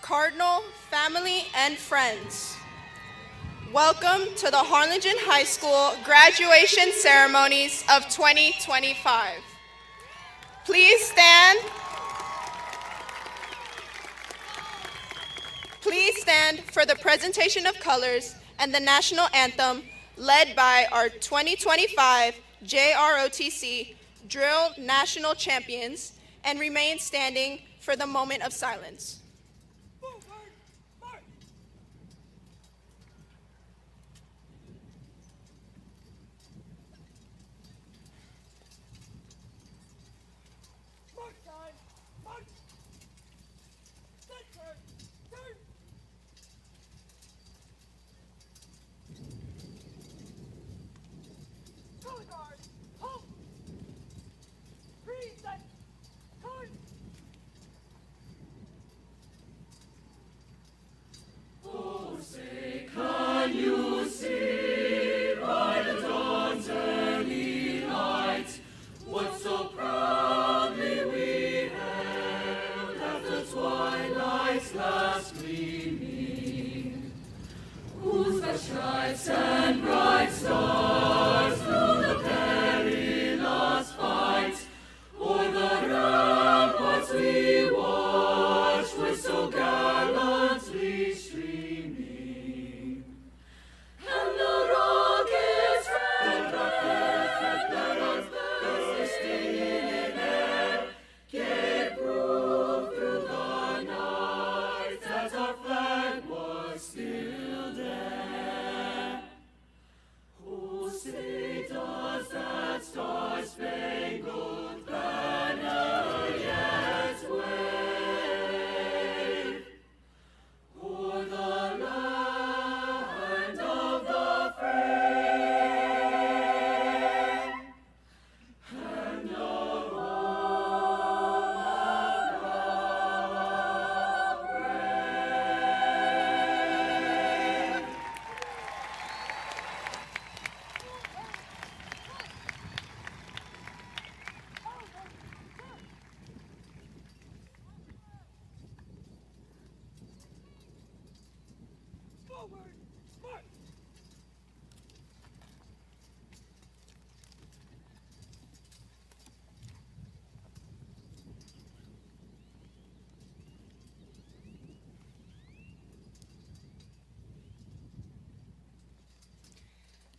Cardinal, family, and friends. Welcome to the Harlingen High School graduation ceremonies of 2025. Please stand. Please stand for the presentation of colors and the national anthem led by our 2025 JROTC Drill National Champions, and remain standing for the moment of silence.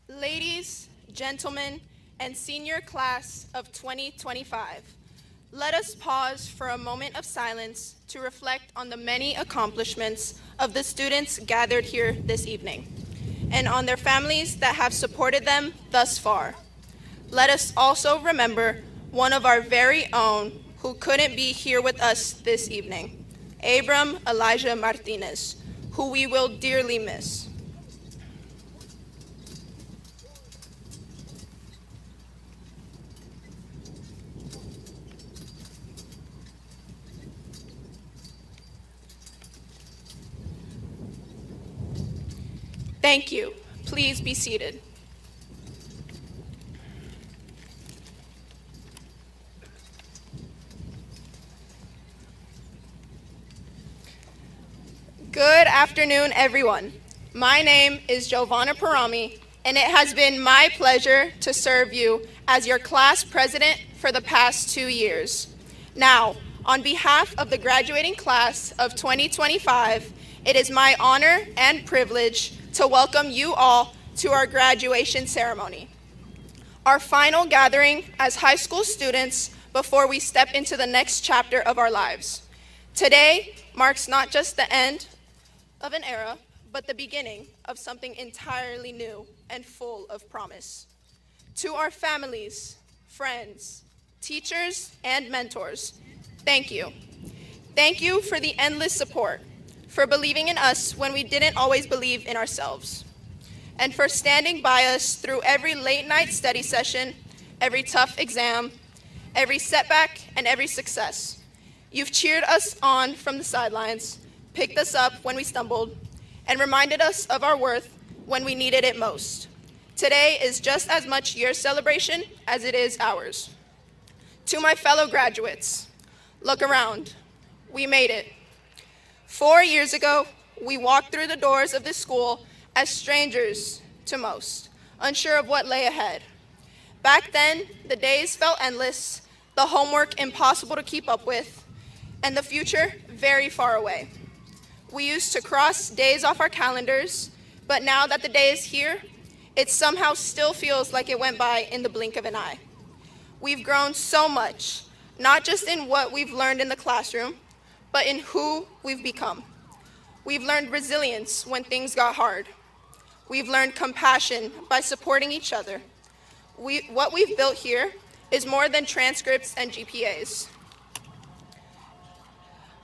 Ladies, gentlemen, and senior class of 2025, let us pause for a moment of silence to reflect on the many accomplishments of the students gathered here this evening, and on their families that have supported them thus far. Let us also remember one of our very own who couldn't be here with us this evening, Abram Elijah Martinez, who we will dearly miss. Thank you. Please be seated. Good afternoon, everyone. My name is Giovanna Parami, and it has been my pleasure to serve you as your class president for the past 2 years. Now, on behalf of the graduating class of 2025, it is my honor and privilege to welcome you all to our graduation ceremony, our final gathering as high school students before we step into the next chapter of our lives. Today marks not just the end of an era, but the beginning of something entirely new and full of promise. To our families, friends, teachers, and mentors, thank you. Thank you for the endless support, for believing in us when we didn't always believe in ourselves, and for standing by us through every late night study session, every tough exam, every setback, and every success. You've cheered us on from the sidelines, picked us up when we stumbled, and reminded us of our worth when we needed it most. Today is just as much your celebration as it is ours. To my fellow graduates, look around. We made it. 4 years ago, we walked through the doors of this school as strangers to most, unsure of what lay ahead. Back then, the days felt endless, the homework impossible to keep up with, and the future very far away. We used to cross days off our calendars, but now that the day is here, it somehow still feels like it went by in the blink of an eye. We've grown so much, not just in what we've learned in the classroom, but in who we've become. We've learned resilience when things got hard. We've learned compassion by supporting each other. What we've built here is more than transcripts and GPAs.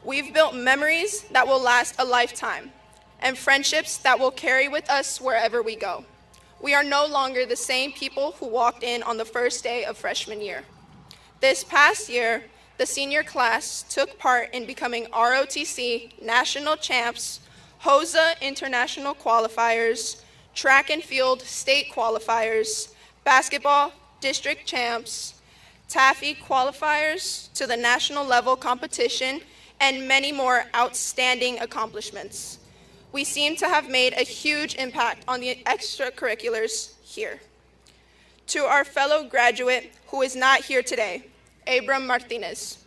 We've built memories that will last a lifetime and friendships that will carry with us wherever we go. We are no longer the same people who walked in on the first day of freshman year. This past year, the senior class took part in becoming ROTC national champs, HOSA international qualifiers, track and field state qualifiers, basketball district champs, TAFE qualifiers to the national level competition, and many more outstanding accomplishments. We seem to have made a huge impact on the extracurriculars here. To our fellow graduate who is not here today, Abram Martinez.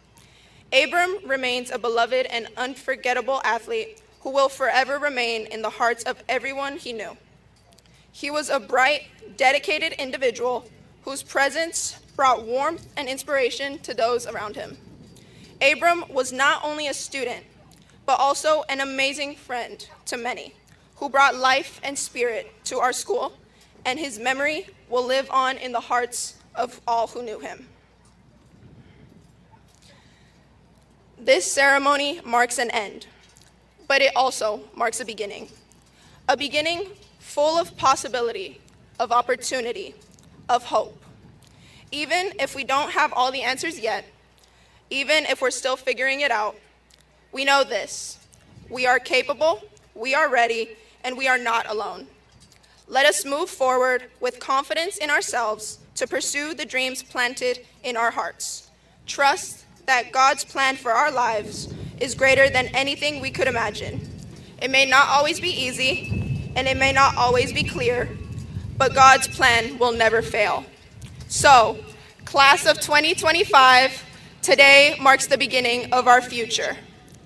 Abram remains a beloved and unforgettable athlete who will forever remain in the hearts of everyone he knew. He was a bright, dedicated individual whose presence brought warmth and inspiration to those around him. Abram was not only a student, but also an amazing friend to many, who brought life and spirit to our school, and his memory will live on in the hearts of all who knew him. This ceremony marks an end, but it also marks a beginning full of possibility, of opportunity, of hope. Even if we don't have all the answers yet, even if we're still figuring it out, we know this: we are capable, we are ready, and we are not alone. Let us move forward with confidence in ourselves to pursue the dreams planted in our hearts. Trust that God's plan for our lives is greater than anything we could imagine. It may not always be easy, and it may not always be clear, but God's plan will never fail. So, class of 2025, today marks the beginning of our future.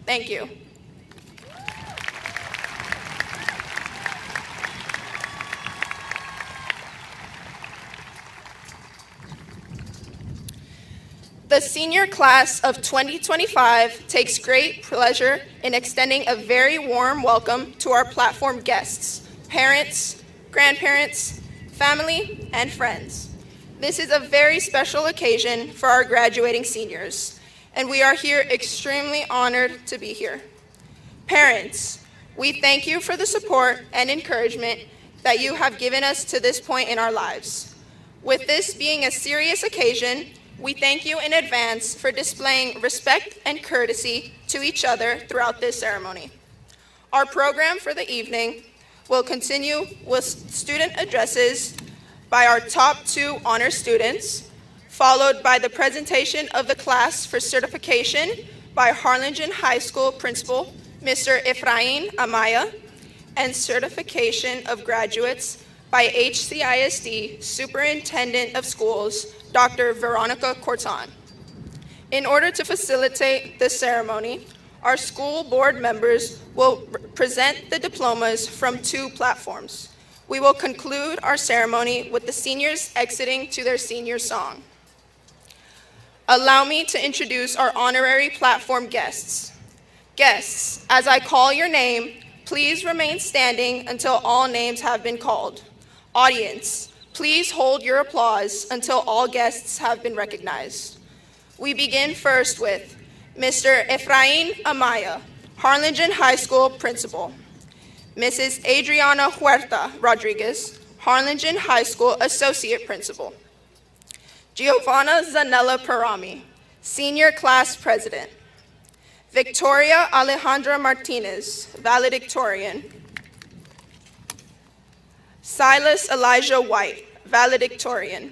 Thank you. The senior class of 2025 takes great pleasure in extending a very warm welcome to our platform guests, parents, grandparents, family, and friends. This is a very special occasion for our graduating seniors, and we are here extremely honored to be here. Parents, we thank you for the support and encouragement that you have given us to this point in our lives. With this being a serious occasion, we thank you in advance for displaying respect and courtesy to each other throughout this ceremony. Our program for the evening will continue with student addresses by our top 2 honor students, followed by the presentation of the class for certification by Harlingen High School Principal, Mr. Efrain Amaya, and certification of graduates by HCISD Superintendent of Schools, Dr. Veronica Corton. In order to facilitate this ceremony, our school board members will present the diplomas from 2 platforms. We will conclude our ceremony with the seniors exiting to their senior song. Allow me to introduce our honorary platform guests. Guests, as I call your name, please remain standing until all names have been called. Audience, please hold your applause until all guests have been recognized. We begin first with Mr. Efrain Amaya, Harlingen High School Principal. Mrs. Adriana Huerta Rodriguez, Harlingen High School Associate Principal. Giovanna Zanella Parami, Senior Class President. Victoria Alejandra Martinez, Valedictorian. Silas Elijah White, Valedictorian.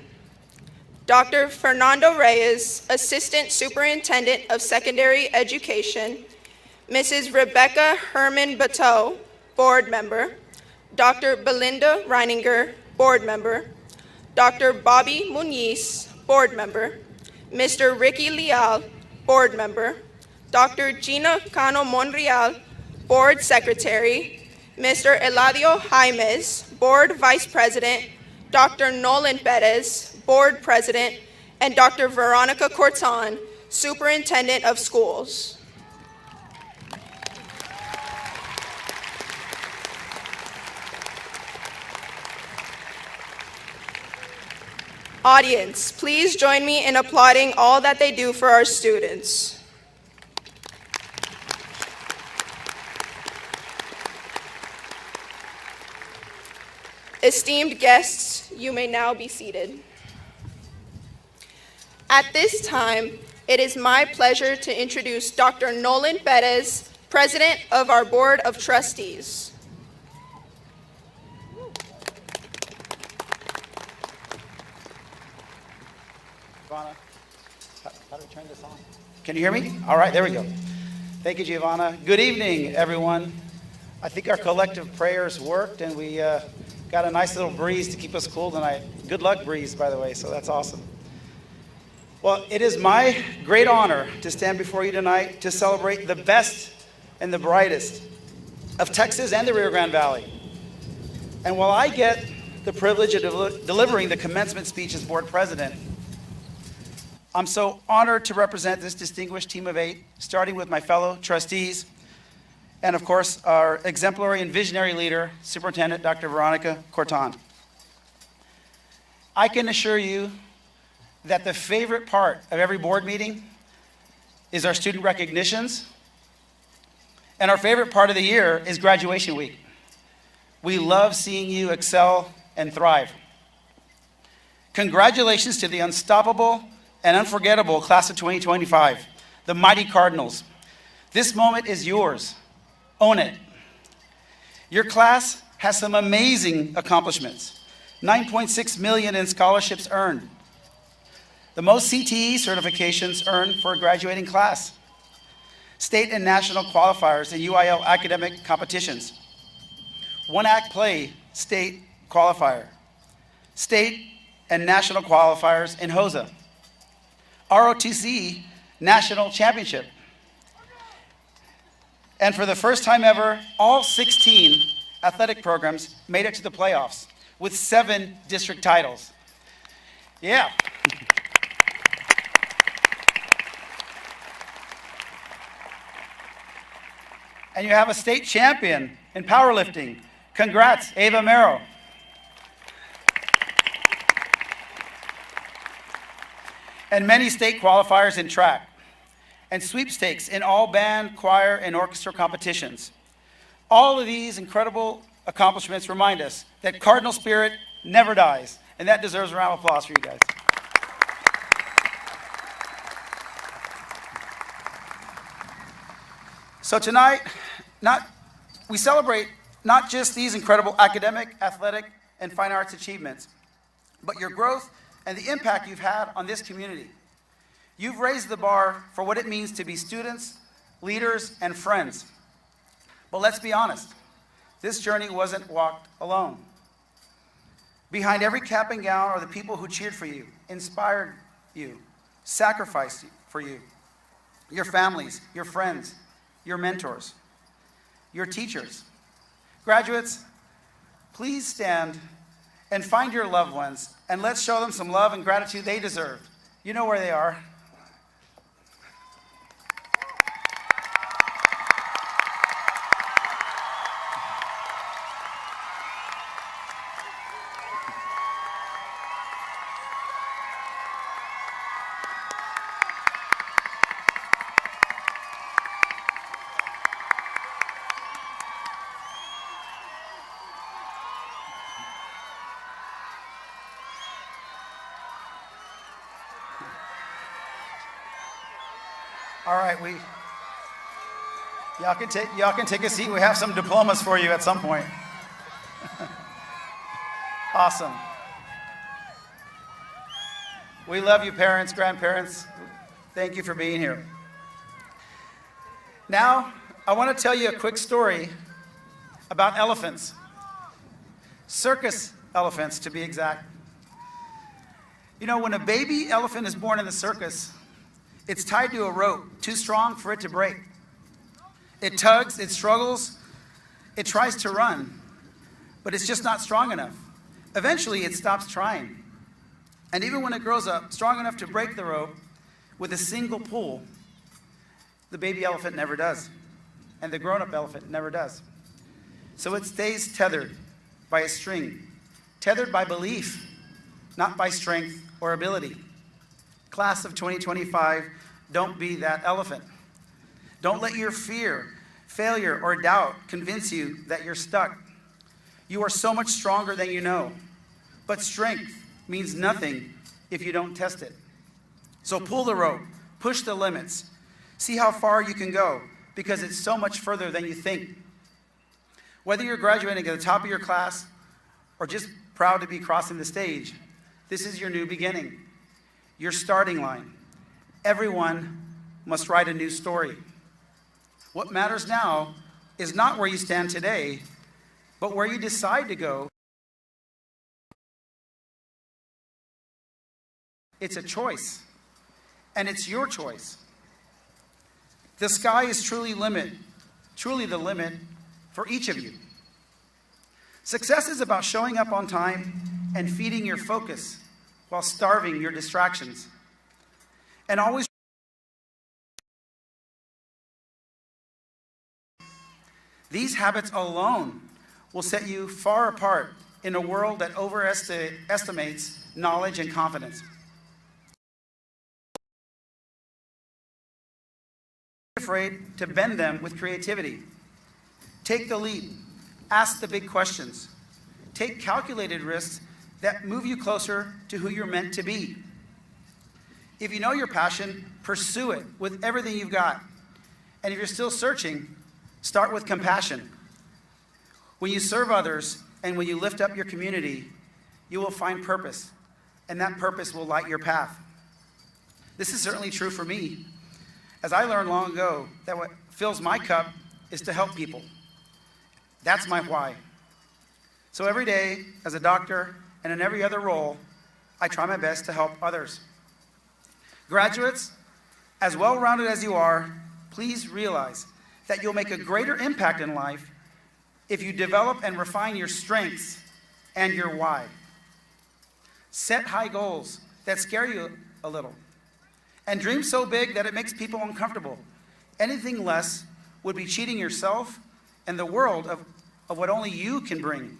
Dr. Fernando Reyes, Assistant Superintendent of Secondary Education. Mrs. Rebecca Herman Bateau, Board Member. Dr. Belinda Reininger, Board Member. Dr. Bobby Muniz, Board Member. Mr. Ricky Leal, Board Member. Dr. Gina Cano Monreal, Board Secretary. Mr. Eladio Jaimes, Board Vice President. Dr. Nolan Perez, Board President, and Dr. Veronica Corton, Superintendent of Schools. Audience, please join me in applauding all that they do for our students. Esteemed guests, you may now be seated. At this time, it is my pleasure to introduce Dr. Nolan Perez, President of our Board of Trustees. Giovanna, how do we turn this on? Can you hear me? All right, there we go. Thank you, Giovanna. Good evening, everyone. I think our collective prayers worked, and we got a nice little breeze to keep us cool tonight. Good luck breeze, by the way, so that's awesome. Well, it is my great honor to stand before you tonight to celebrate the best and the brightest of Texas and the Rio Grande Valley. And while I get the privilege of delivering the commencement speech as board president, I'm so honored to represent this distinguished team of 8, starting with my fellow trustees, and of course, our exemplary and visionary leader, Superintendent Dr. Veronica Corton. I can assure you that the favorite part of every board meeting is our student recognitions, and our favorite part of the year is graduation week. We love seeing you excel and thrive. Congratulations to the unstoppable and unforgettable class of 2025, the mighty Cardinals. This moment is yours. Own it. Your class has some amazing accomplishments. $9.6 million in scholarships earned. The most CTE certifications earned for a graduating class. State and national qualifiers in UIL academic competitions. one-act play state qualifier, state and national qualifiers in HOSA, ROTC national championship. And for the first time ever, all 16 athletic programs made it to the playoffs with 7 district titles. Yeah. And you have a state champion in powerlifting. Congrats, Ava Merrill. And many state qualifiers in track, and sweepstakes in all band, choir, and orchestra competitions. All of these incredible accomplishments remind us that Cardinal spirit never dies, and that deserves a round of applause for you guys. So tonight, we celebrate not just these incredible academic, athletic, and fine arts achievements, but your growth and the impact you've had on this community. You've raised the bar for what it means to be students, leaders, and friends. But let's be honest, this journey wasn't walked alone. Behind every cap and gown are the people who cheered for you, inspired you, sacrificed for you, your families, your friends, your mentors, your teachers. Graduates, please stand and find your loved ones, and let's show them some love and gratitude they deserve. You know where they are. All right, y'all can take a seat. We have some diplomas for you at some point. Awesome. We love you, parents, grandparents. Thank you for being here. Now, I want to tell you a quick story about elephants. Circus elephants, to be exact. You know, when a baby elephant is born in the circus, it's tied to a rope too strong for it to break. It tugs, it struggles, it tries to run, but it's just not strong enough. Eventually, it stops trying. And even when it grows up strong enough to break the rope with a single pull, the baby elephant never does, and the grown-up elephant never does. So it stays tethered by a string, tethered by belief, not by strength or ability. Class of 2025, don't be that elephant. Don't let your fear, failure, or doubt convince you that you're stuck. You are so much stronger than you know, but strength means nothing if you don't test it. So pull the rope, push the limits, see how far you can go, because it's so much further than you think. Whether you're graduating at the top of your class or just proud to be crossing the stage, this is your new beginning. Your starting line. Everyone must write a new story. What matters now is not where you stand today, but where you decide to go. It's a choice, and it's your choice. The sky is truly the limit for each of you. Success is about showing up on time and feeding your focus while starving your distractions. And always these habits alone will set you far apart in a world that overestimates knowledge and confidence. Don't be afraid to bend them with creativity. Take the leap. Ask the big questions. Take calculated risks that move you closer to who you're meant to be. If you know your passion, pursue it with everything you've got. And if you're still searching, start with compassion. When you serve others and when you lift up your community, you will find purpose, and that purpose will light your path. This is certainly true for me, as I learned long ago that what fills my cup is to help people. That's my why. So every day, as a doctor and in every other role, I try my best to help others. Graduates, as well-rounded as you are, please realize that you'll make a greater impact in life if you develop and refine your strengths and your why. Set high goals that scare you a little, and dream so big that it makes people uncomfortable. Anything less would be cheating yourself and the world of what only you can bring.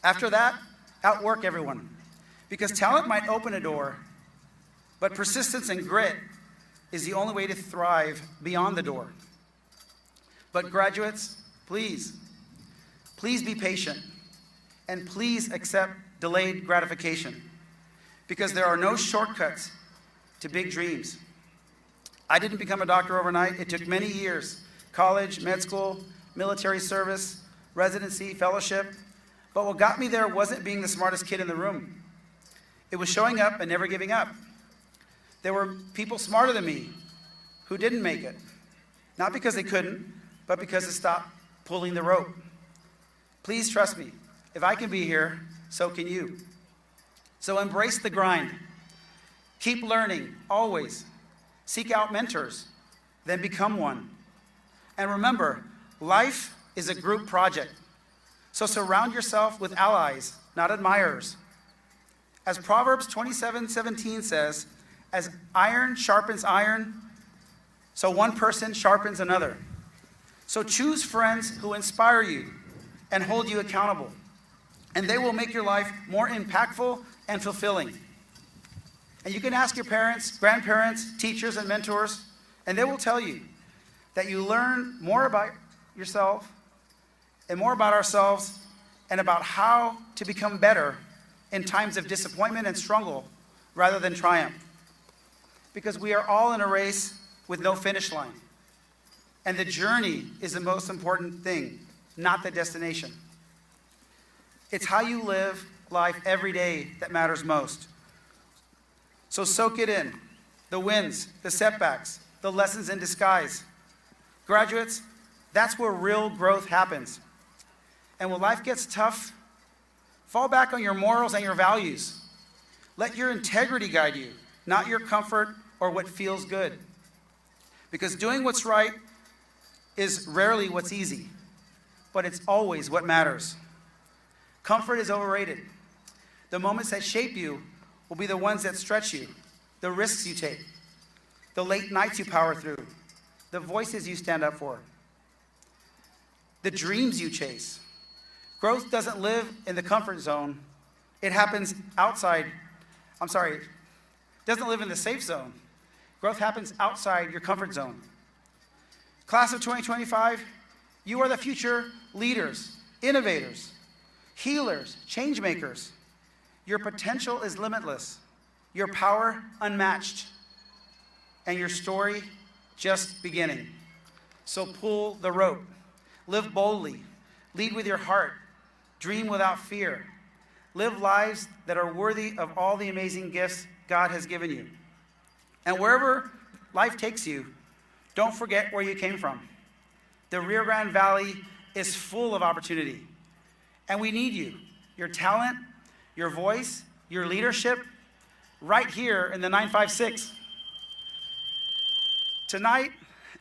After that, outwork everyone, because talent might open a door, but persistence and grit is the only way to thrive beyond the door. But graduates, please be patient, and please accept delayed gratification, because there are no shortcuts to big dreams. I didn't become a doctor overnight. It took many years: college, med school, military service, residency, fellowship. But what got me there wasn't being the smartest kid in the room. It was showing up and never giving up. There were people smarter than me who didn't make it, not because they couldn't, but because they stopped pulling the rope. Please trust me. If I can be here, so can you. So embrace the grind. Keep learning, always. Seek out mentors, then become one. And remember, life is a group project. So surround yourself with allies, not admirers. As Proverbs 27:17 says, as iron sharpens iron, so one person sharpens another. So choose friends who inspire you and hold you accountable, and they will make your life more impactful and fulfilling. And you can ask your parents, grandparents, teachers, and mentors, and they will tell you that you learn more about yourself and more about ourselves and about how to become better in times of disappointment and struggle rather than triumph. Because we are all in a race with no finish line. And the journey is the most important thing, not the destination. It's how you live life every day that matters most. So soak it in, the wins, the setbacks, the lessons in disguise. Graduates, that's where real growth happens. And when life gets tough, fall back on your morals and your values. Let your integrity guide you, not your comfort or what feels good. Because doing what's right is rarely what's easy, but it's always what matters. Comfort is overrated. The moments that shape you will be the ones that stretch you, the risks you take, the late nights you power through, the voices you stand up for, the dreams you chase. Growth doesn't live in the comfort zone. It happens outside. Doesn't live in the safe zone. Growth happens outside your comfort zone. Class of 2025, you are the future leaders, innovators, healers, change makers. Your potential is limitless, your power unmatched, and your story just beginning. So pull the rope, live boldly, lead with your heart, dream without fear, live lives that are worthy of all the amazing gifts God has given you. And wherever life takes you, don't forget where you came from. The Rio Grande Valley is full of opportunity, and we need you, your talent, your voice, your leadership, right here in the 956. Tonight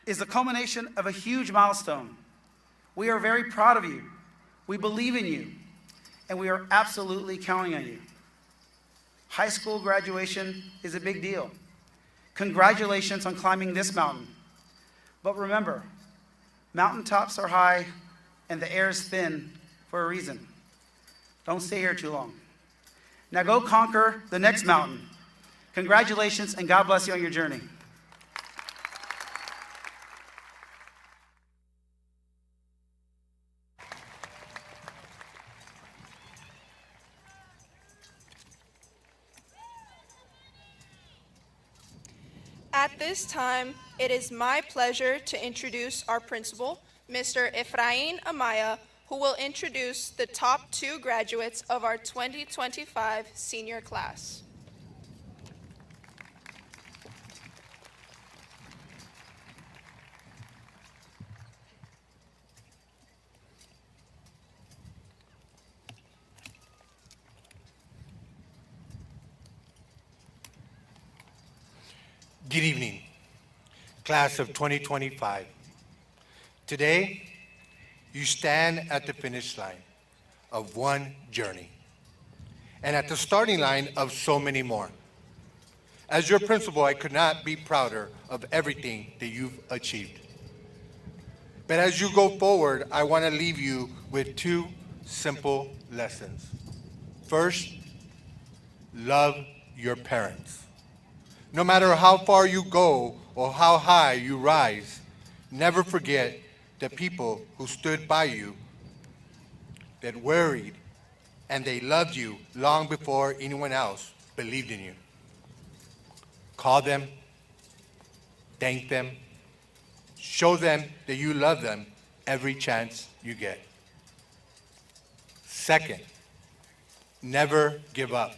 is the culmination of a huge milestone. We are very proud of you. We believe in you, and we are absolutely counting on you. High school graduation is a big deal. Congratulations on climbing this mountain. But remember, mountaintops are high and the air is thin for a reason. Don't stay here too long. Now go conquer the next mountain. Congratulations, and God bless you on your journey. At this time, it is my pleasure to introduce our principal, Mr. Efrain Amaya, who will introduce the top 2 graduates of our 2025 senior class. Good evening, class of 2025. Today, you stand at the finish line of one journey and at the starting line of so many more. As your principal, I could not be prouder of everything that you've achieved. But as you go forward, I want to leave you with two simple lessons. First, love your parents. No matter how far you go or how high you rise, never forget the people who stood by you, that worried, and they loved you long before anyone else believed in you. Call them, thank them, show them that you love them every chance you get. Second, never give up.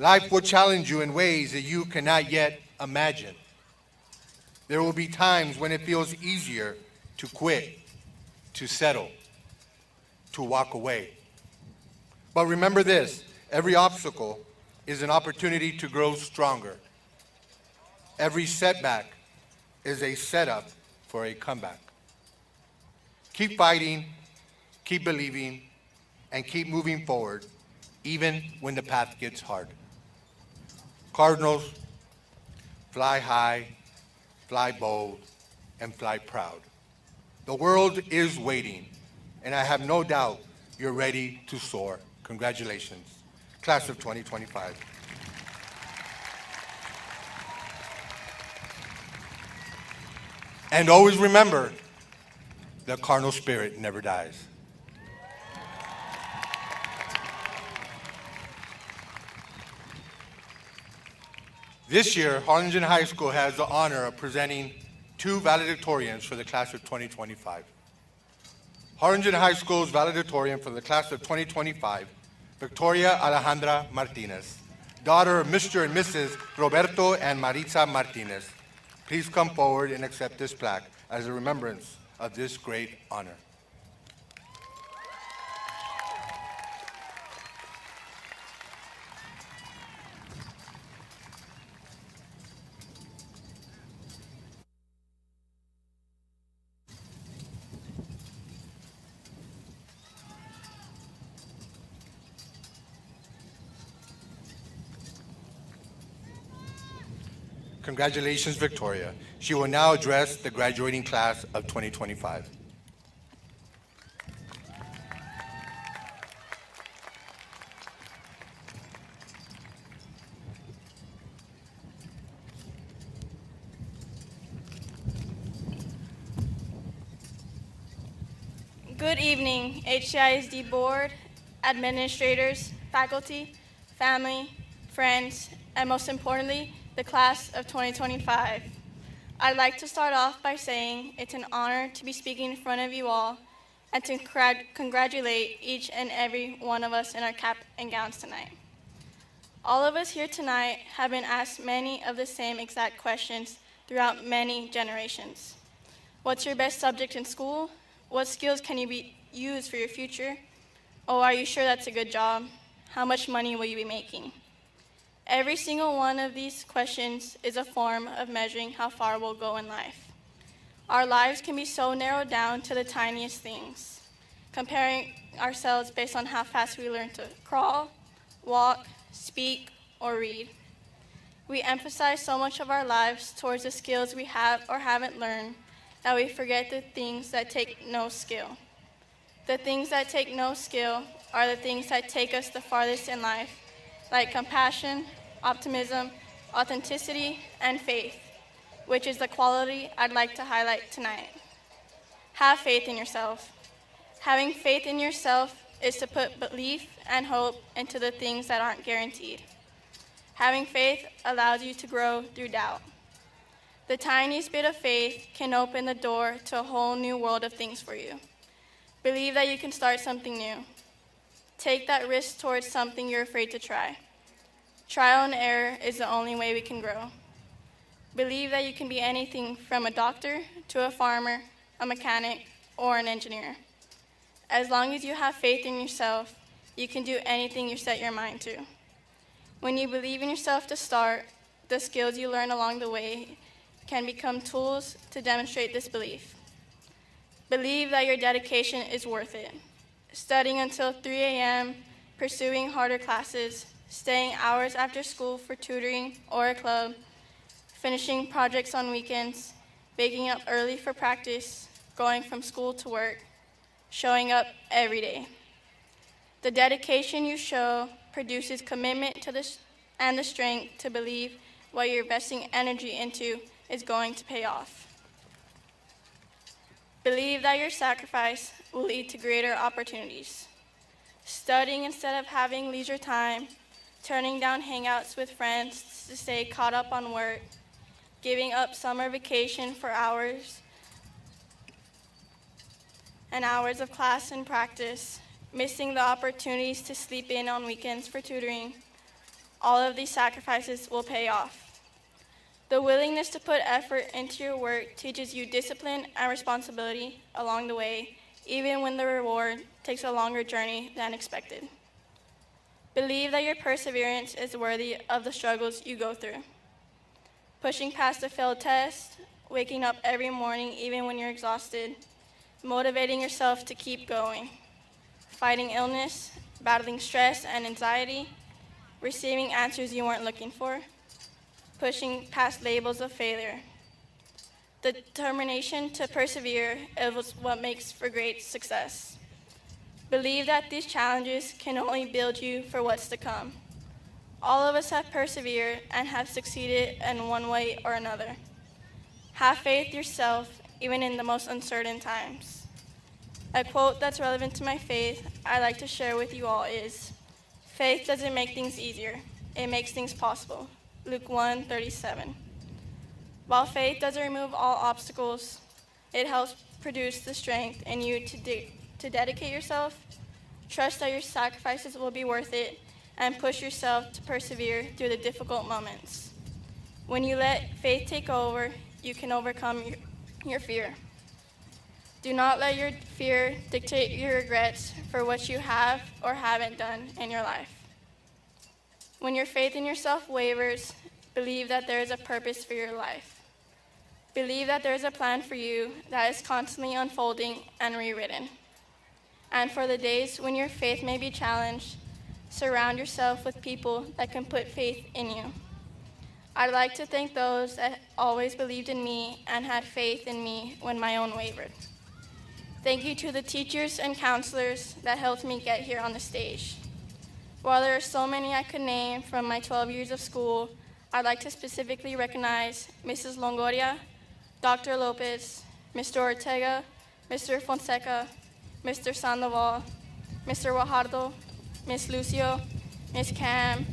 Life will challenge you in ways that you cannot yet imagine. There will be times when it feels easier to quit, to settle, to walk away. But remember this, every obstacle is an opportunity to grow stronger. Every setback is a setup for a comeback. Keep fighting, keep believing, and keep moving forward, even when the path gets hard. Cardinals, fly high, fly bold, and fly proud. The world is waiting, and I have no doubt you're ready to soar. Congratulations, class of 2025. And always remember, the Cardinal spirit never dies. This year, Harlingen High School has the honor of presenting two valedictorians for the class of 2025. Harlingen High School's valedictorian for the class of 2025, Victoria Alejandra Martinez, daughter of Mr. and Mrs. Roberto and Maritza Martinez. Please come forward and accept this plaque as a remembrance of this great honor. Congratulations, Victoria. She will now address the graduating class of 2025. Good evening, HCISD board, administrators, faculty, family, friends, and most importantly, the class of 2025. I'd like to start off by saying it's an honor to be speaking in front of you all and to congratulate each and every one of us in our cap and gowns tonight. All of us here tonight have been asked many of the same exact questions throughout many generations. What's your best subject in school? What skills can you use for your future? Oh, are you sure that's a good job? How much money will you be making? Every single one of these questions is a form of measuring how far we'll go in life. Our lives can be so narrowed down to the tiniest things, comparing ourselves based on how fast we learn to crawl, walk, speak, or read. We emphasize so much of our lives towards the skills we have or haven't learned that we forget the things that take no skill. The things that take no skill are the things that take us the farthest in life, like compassion, optimism, authenticity, and faith, which is the quality I'd like to highlight tonight. Have faith in yourself. Having faith in yourself is to put belief and hope into the things that aren't guaranteed. Having faith allows you to grow through doubt. The tiniest bit of faith can open the door to a whole new world of things for you. Believe that you can start something new. Take that risk towards something you're afraid to try. Trial and error is the only way we can grow. Believe that you can be anything from a doctor to a farmer, a mechanic, or an engineer. As long as you have faith in yourself, you can do anything you set your mind to. When you believe in yourself to start, The skills you learn along the way can become tools to demonstrate this belief. Believe that your dedication is worth it. Studying until 3 a.m., pursuing harder classes, staying hours after school for tutoring or a club, finishing projects on weekends, waking up early for practice, going from school to work, showing up every day. The dedication you show produces commitment to and the strength to believe what you're investing energy into is going to pay off. Believe that your sacrifice will lead to greater opportunities. Studying instead of having leisure time, turning down hangouts with friends to stay caught up on work, giving up summer vacation for hours and hours of class and practice, missing the opportunities to sleep in on weekends for tutoring, all of these sacrifices will pay off. The willingness to put effort into your work teaches you discipline and responsibility along the way, even when the reward takes a longer journey than expected. Believe that your perseverance is worthy of the struggles you go through. Pushing past a failed test, waking up every morning even when you're exhausted, motivating yourself to keep going, fighting illness, battling stress and anxiety, receiving answers you weren't looking for, pushing past labels of failure. The determination to persevere is what makes for great success. Believe that these challenges can only build you for what's to come. All of us have persevered and have succeeded in one way or another. Have faith yourself, even in the most uncertain times. A quote that's relevant to my faith I'd like to share with you all is, "Faith doesn't make things easier, it makes things possible." Luke 1:37. While faith doesn't remove all obstacles, it helps produce the strength in you to dedicate yourself, trust that your sacrifices will be worth it, and push yourself to persevere through the difficult moments. When you let faith take over, you can overcome your fear. Do not let your fear dictate your regrets for what you have or haven't done in your life. When your faith in yourself wavers, believe that there is a purpose for your life. Believe that there is a plan for you that is constantly unfolding and rewritten. And for the days when your faith may be challenged, surround yourself with people that can put faith in you. I'd like to thank those that always believed in me and had faith in me when my own wavered. Thank you to the teachers and counselors that helped me get here on the stage. While there are so many I could name from my 12 years of school, I'd like to specifically recognize Mrs. Longoria, Dr. Lopez, Mr. Ortega, Mr. Fonseca, Mr. Sandoval, Mr. Guajardo, Ms. Lucio, Ms. Cam,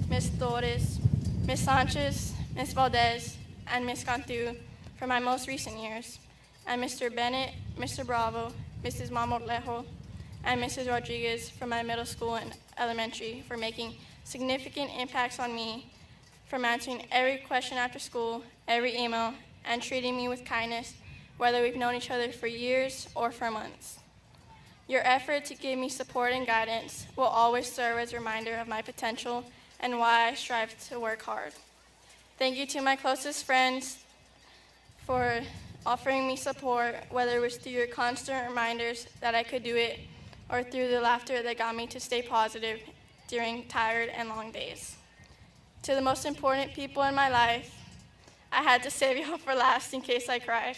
Ms. Torres, Ms. Sanchez, Ms. Valdez, and Ms. Cantu for my most recent years, and Mr. Bennett, Mr. Bravo, Mrs. Mamorlejo, and Mrs. Rodriguez from my middle school and elementary for making significant impacts on me, from answering every question after school, every email, and treating me with kindness, whether we've known each other for years or for months. Your effort to give me support and guidance will always serve as a reminder of my potential and why I strive to work hard. Thank you to my closest friends for offering me support, whether it was through your constant reminders that I could do it or through the laughter that got me to stay positive during tired and long days. To the most important people in my life, I had to save y'all for last in case I cried.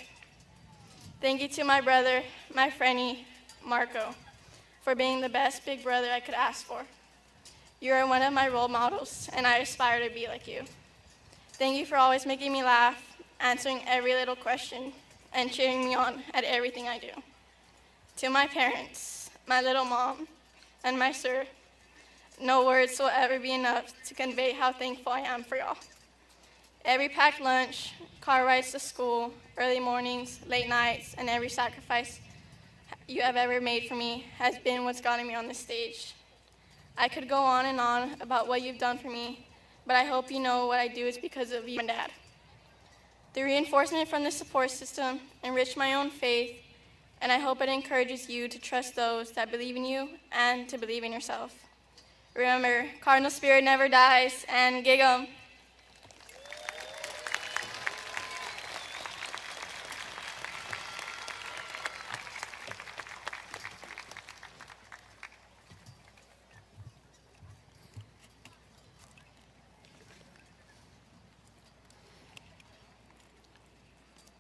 Thank you to my brother, my friendie, Marco, for being the best big brother I could ask for. You are one of my role models, and I aspire to be like you. Thank you for always making me laugh, answering every little question, and cheering me on at everything I do. To my parents, my little mom, and my sir, no words will ever be enough to convey how thankful I am for y'all. Every packed lunch, car rides to school, early mornings, late nights, and every sacrifice you have ever made for me has been what's gotten me on this stage. I could go on and on about what you've done for me, but I hope you know what I do is because of you and Dad. The reinforcement from the support system enriched my own faith, and I hope it encourages you to trust those that believe in you and to believe in yourself. Remember, Cardinal Spirit never dies, and gig 'em.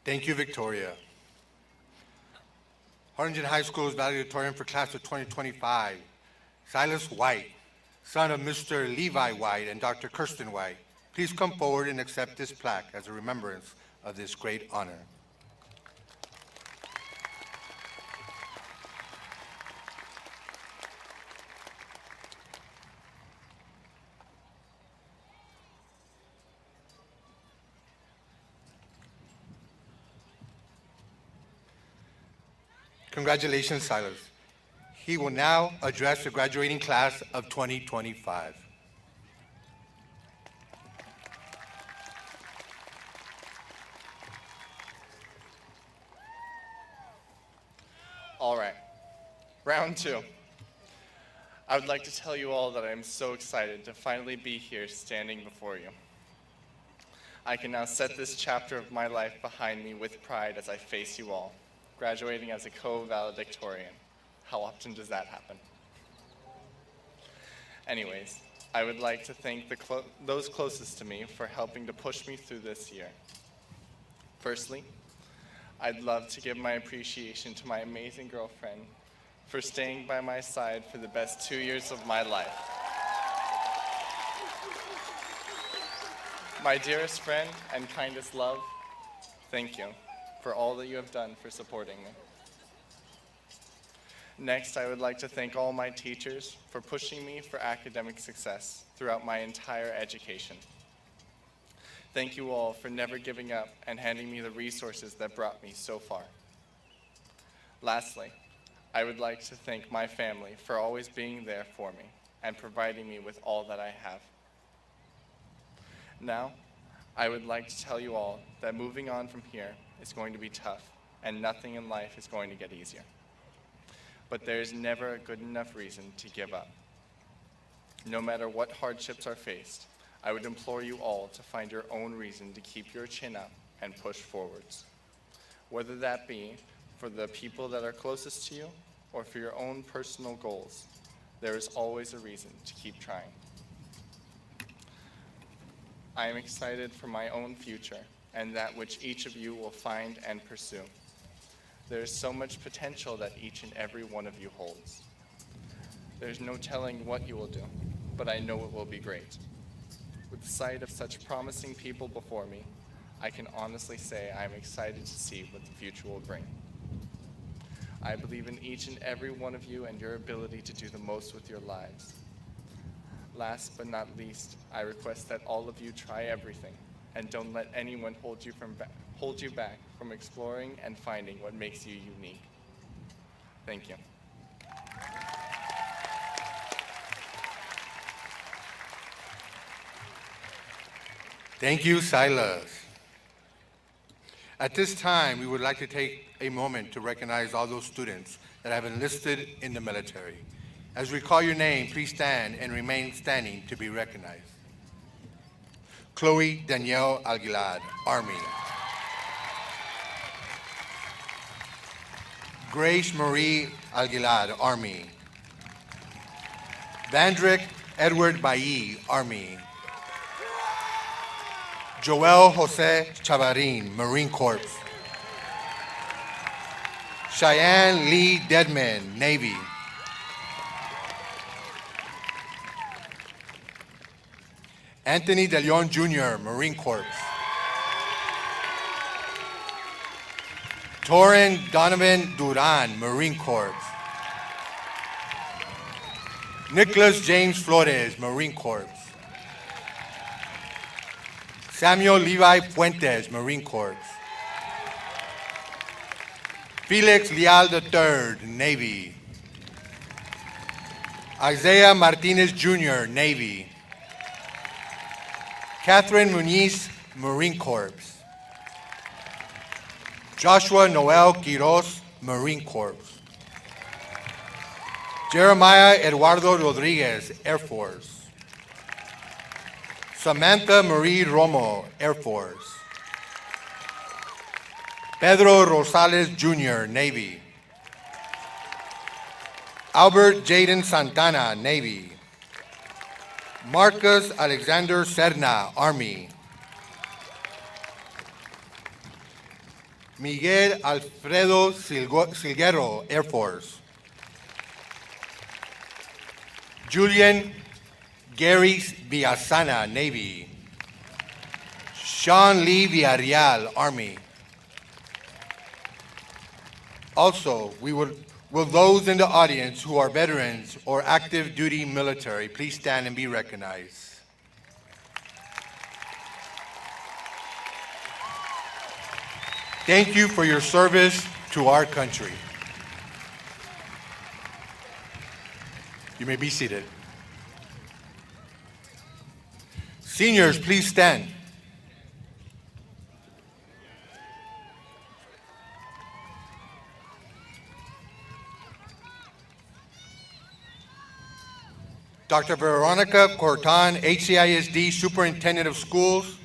Thank you, Victoria. Harlingen High School's valedictorian for class of 2025, Silas White, son of Mr. Levi White and Dr. Kirsten White. Please come forward and accept this plaque as a remembrance of this great honor. Congratulations, Silas. He will now address the graduating class of 2025. All right, round two. I would like to tell you all that I am so excited to finally be here standing before you. I can now set this chapter of my life behind me with pride as I face you all, graduating as a co-valedictorian. How often does that happen? Anyways, I would like to thank those closest to me for helping to push me through this year. Firstly, I'd love to give my appreciation to my amazing girlfriend for staying by my side for the best 2 years of my life. My dearest friend and kindest love, thank you for all that you have done for supporting me. Next, I would like to thank all my teachers for pushing me for academic success throughout my entire education. Thank you all for never giving up and handing me the resources that brought me so far. Lastly, I would like to thank my family for always being there for me and providing me with all that I have. Now, I would like to tell you all that moving on from here is going to be tough, and nothing in life is going to get easier. But there is never a good enough reason to give up. No matter what hardships are faced, I would implore you all to find your own reason to keep your chin up and push forwards. Whether that be for the people that are closest to you or for your own personal goals, there is always a reason to keep trying. I am excited for my own future and that which each of you will find and pursue. There is so much potential that each and every one of you holds. There's no telling what you will do, but I know it will be great. With the sight of such promising people before me, I can honestly say I am excited to see what the future will bring. I believe in each and every one of you and your ability to do the most with your lives. Last but not least, I request that all of you try everything and don't let anyone hold you back from exploring and finding what makes you unique. Thank you. Thank you, Silas. At this time, we would like to take a moment to recognize all those students that have enlisted in the military. As we call your name, please stand and remain standing to be recognized. Chloe Danielle Aguilar, Army. Grace Marie Aguilar, Army. Vandrick Edward Bailly, Army. Joel Jose Chavarin, Marine Corps. Cheyenne Lee Deadman, Navy. Anthony De Leon Jr., Marine Corps. Torrin Donovan Duran, Marine Corps. Nicholas James Flores, Marine Corps. Samuel Levi Fuentes, Marine Corps. Felix Leal III, Navy. Isaiah Martinez Jr., Navy. Catherine Muniz, Marine Corps. Joshua Noel Quiroz, Marine Corps. Jeremiah Eduardo Rodriguez, Air Force. Samantha Marie Romo, Air Force. Pedro Rosales Jr., Navy. Albert Jaden Santana, Navy. Marcus Alexander Serna, Army. Miguel Alfredo Silguero, Air Force. Julian Gary Villasana, Navy. Sean Lee Villarreal, Army. Also, will those in the audience who are veterans or active duty military please stand and be recognized. Thank you for your service to our country. You may be seated. Seniors, please stand. Dr. Veronica Cortan, HCISD Superintendent of Schools,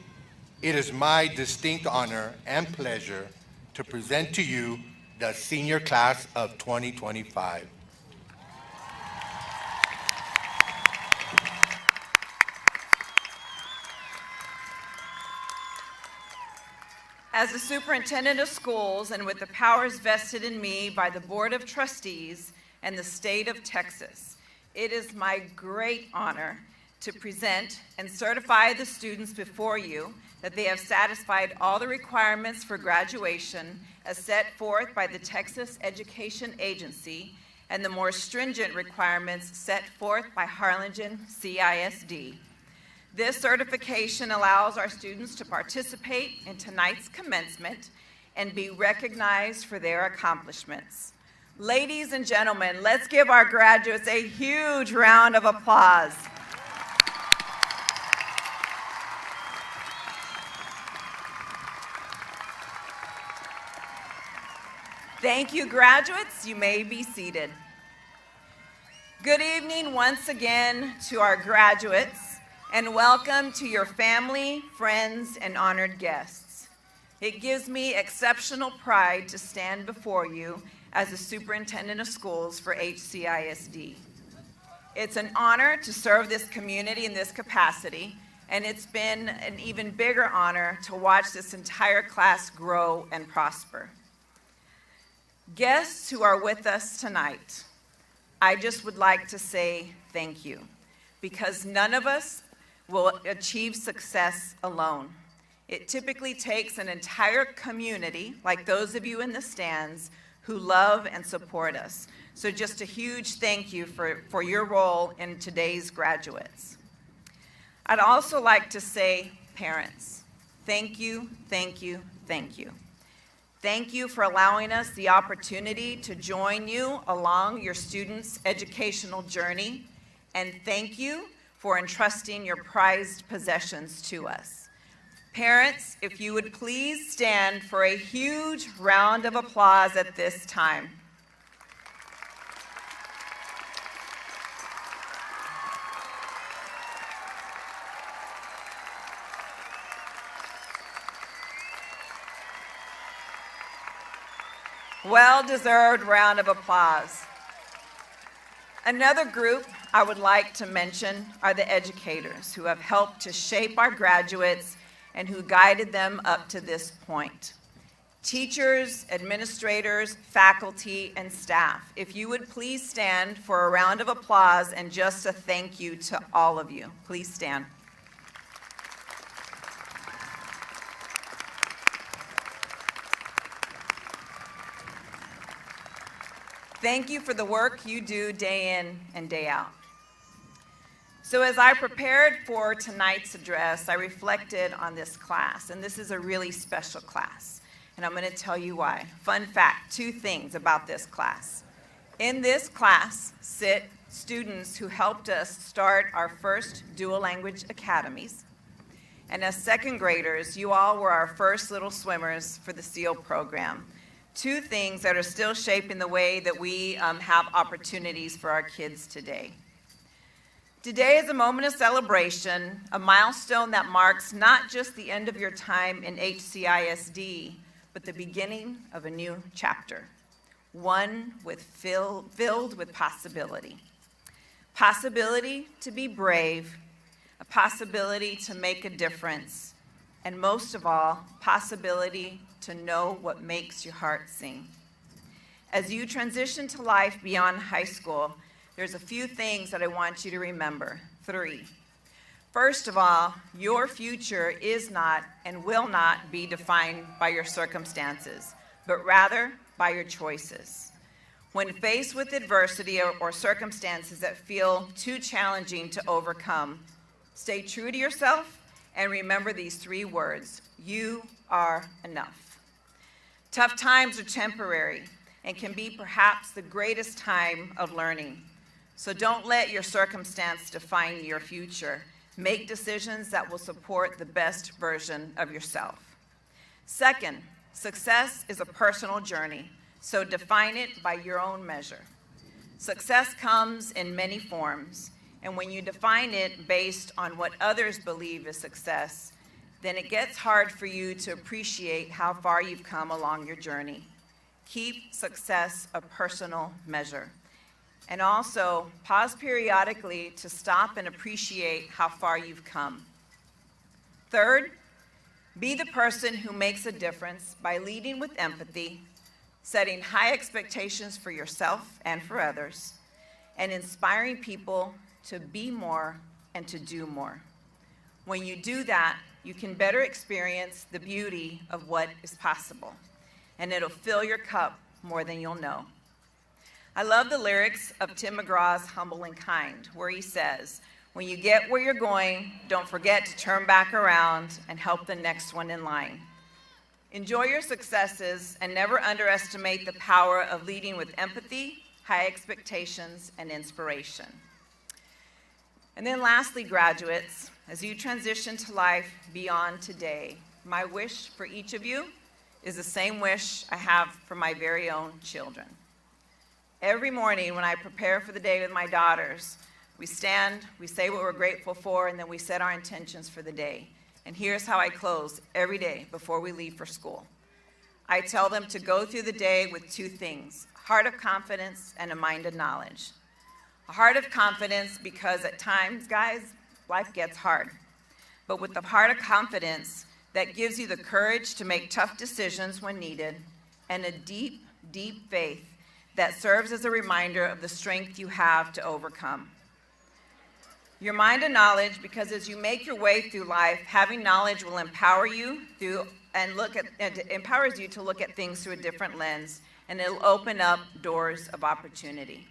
it is my distinct honor and pleasure to present to you the senior class of 2025. As the Superintendent of Schools and with the powers vested in me by the Board of Trustees and the State of Texas, it is my great honor to present and certify the students before you that they have satisfied all the requirements for graduation as set forth by the Texas Education Agency and the more stringent requirements set forth by Harlingen CISD. This certification allows our students to participate in tonight's commencement and be recognized for their accomplishments. Ladies and gentlemen, let's give our graduates a huge round of applause. Thank you, graduates. You may be seated. Good evening once again to our graduates, and welcome to your family, friends, and honored guests. It gives me exceptional pride to stand before you as the Superintendent of Schools for HCISD. It's an honor to serve this community in this capacity, and it's been an even bigger honor to watch this entire class grow and prosper. Guests who are with us tonight, I just would like to say thank you, because none of us will achieve success alone. It typically takes an entire community, like those of you in the stands, who love and support us. So just a huge thank you for your role in today's graduates. I'd also like to say, parents, thank you, thank you, thank you. Thank you for allowing us the opportunity to join you along your students' educational journey, and thank you for entrusting your prized possessions to us. Parents, if you would please stand for a huge round of applause at this time. Well-deserved round of applause. Another group I would like to mention are the educators who have helped to shape our graduates and who guided them up to this point. Teachers, administrators, faculty, and staff, if you would please stand for a round of applause and just a thank you to all of you. Please stand. Thank you for the work you do day in and day out. So as I prepared for tonight's address, I reflected on this class, and this is a really special class, and I'm going to tell you why. Fun fact, 2 things about this class. In this class sit students who helped us start our first dual language academies, and as second graders, you all were our first little swimmers for the SEAL program. 2 things that are still shaping the way that we have opportunities for our kids today. Today is a moment of celebration, a milestone that marks not just the end of your time in HCISD, but the beginning of a new chapter, one filled with possibility. Possibility to be brave, a possibility to make a difference, and most of all, possibility to know what makes your heart sing. As you transition to life beyond high school, there's a few things that I want you to remember. 3. First of all, your future is not and will not be defined by your circumstances, but rather by your choices. When faced with adversity or circumstances that feel too challenging to overcome, stay true to yourself and remember these 3 words: you are enough. Tough times are temporary and can be perhaps the greatest time of learning. So don't let your circumstance define your future. Make decisions that will support the best version of yourself. Second, success is a personal journey, so define it by your own measure. Success comes in many forms, and when you define it based on what others believe is success, then it gets hard for you to appreciate how far you've come along your journey. Keep success a personal measure. And also, pause periodically to stop and appreciate how far you've come. Third, be the person who makes a difference by leading with empathy, setting high expectations for yourself and for others, and inspiring people to be more and to do more. When you do that, you can better experience the beauty of what is possible, and it'll fill your cup more than you'll know. I love the lyrics of Tim McGraw's Humble and Kind, where he says, when you get where you're going, don't forget to turn back around and help the next one in line. Enjoy your successes and never underestimate the power of leading with empathy, high expectations, and inspiration. And then lastly, graduates, as you transition to life beyond today, my wish for each of you is the same wish I have for my very own children. Every morning when I prepare for the day with my daughters, we stand, we say what we're grateful for, and then we set our intentions for the day. And here's how I close every day before we leave for school. I tell them to go through the day with 2 things: a heart of confidence and a mind of knowledge. A heart of confidence because at times, guys, life gets hard. But with the heart of confidence, that gives you the courage to make tough decisions when needed, and a deep, deep faith that serves as a reminder of the strength you have to overcome. Your mind of knowledge, because as you make your way through life, having knowledge will empower you empowers you to look at things through a different lens, and it'll open up doors of opportunity.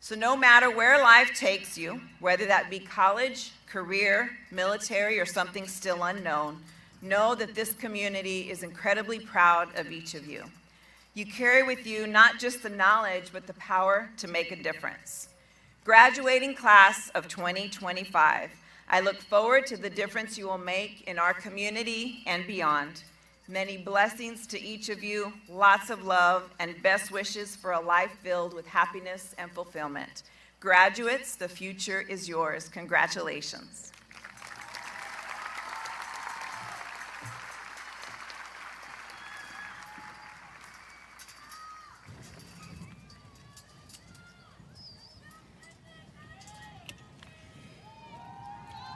So no matter where life takes you, whether that be college, career, military, or something still unknown, know that this community is incredibly proud of each of you. You carry with you not just the knowledge, but the power to make a difference. Graduating class of 2025, I look forward to the difference you will make in our community and beyond. Many blessings to each of you, lots of love, and best wishes for a life filled with happiness and fulfillment. Graduates, the future is yours. Congratulations.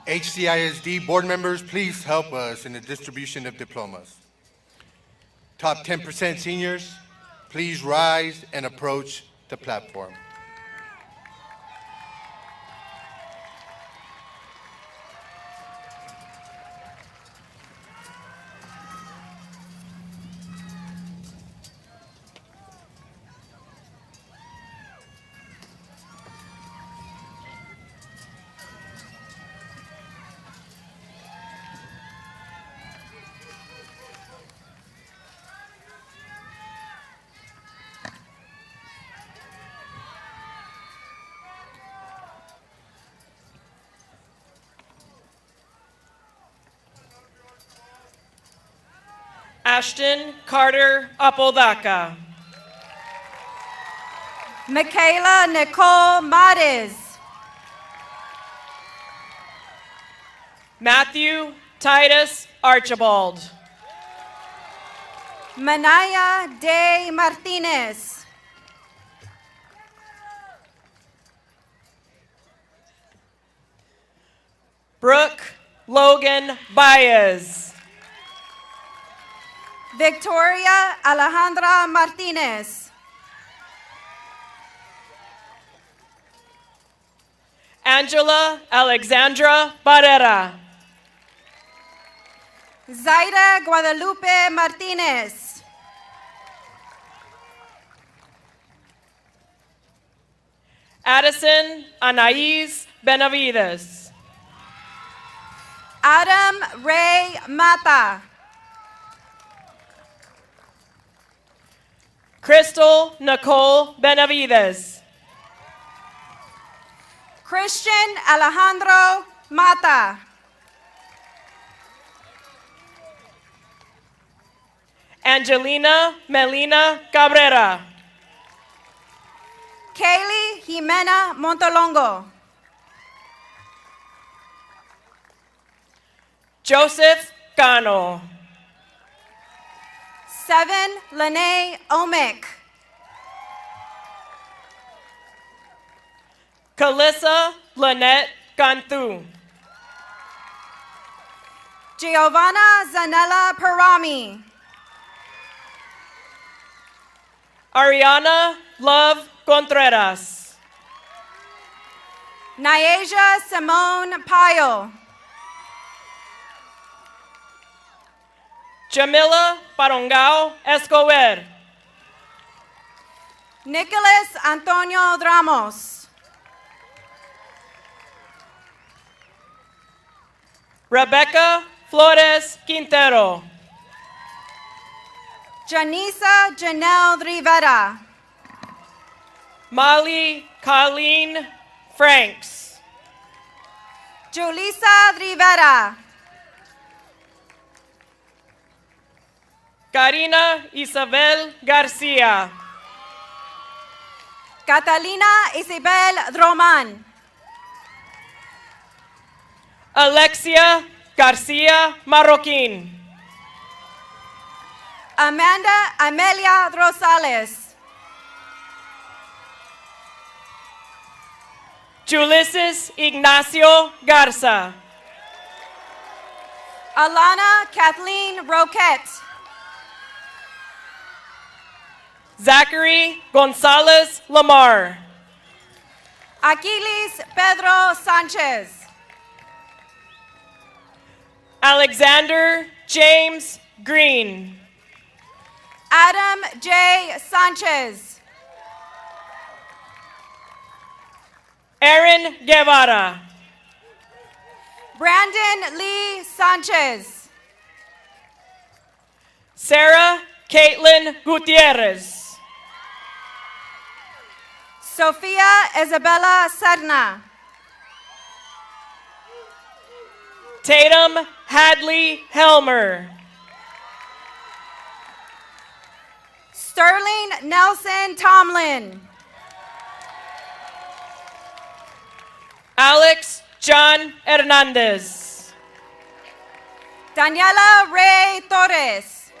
HCISD board members, please help us in the distribution of diplomas. Top 10% seniors, please rise and approach the platform. Ashton Carter Apodaca. Michaela Nicole Mares. Matthew Titus Archibald. Manaya De Martinez. Brooke Logan Baez. Victoria Alejandra Martinez. Angela Alexandra Barrera. Zaida Guadalupe Martinez. Addison Anais Benavides. Adam Ray Mata. Crystal Nicole Benavides. Christian Alejandro Mata. Angelina Melina Cabrera. Kaylee Jimena Montolongo. Joseph Cano. 7 Lene Omick. Calissa Lynette Cantu. Giovanna Zanella Parami. Ariana Love Contreras. Nyasia Simone Pyle. Jamila Parongao Escobar. Nicholas Antonio Dramos. Rebecca Flores Quintero. Janisa Janelle Rivera. Molly Colleen Franks. Julissa Rivera. Karina Isabel Garcia. Catalina Isabel Droman. Alexia Garcia Marroquin. Amanda Amelia Rosales. Ulysses Ignacio Garza. Alana Kathleen Roquette. Zachary Gonzalez Lamar. Aquiles Pedro Sanchez. Alexander James Green. Adam J. Sanchez. Aaron Guevara. Brandon Lee Sanchez. Sarah Caitlin Gutierrez. Sofia Isabella Serna. Tatum Hadley Helmer. Sterling Nelson Tomlin. Alex John Hernandez. Daniela Ray Torres.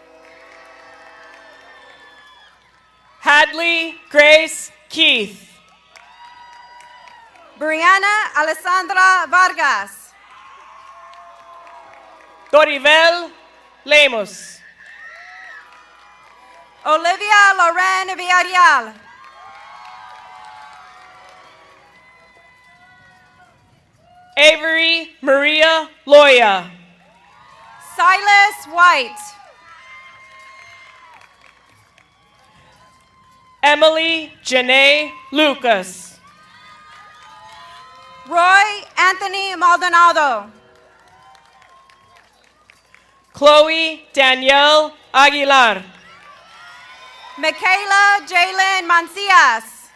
Hadley Grace Keith. Brianna Alessandra Vargas. Dorivel Lemos. Olivia Loren Villarreal. Avery Maria Loya. Silas White. Emily Janae Lucas. Roy Anthony Maldonado. Chloe Danielle Aguilar. Michaela Jalen Mancias.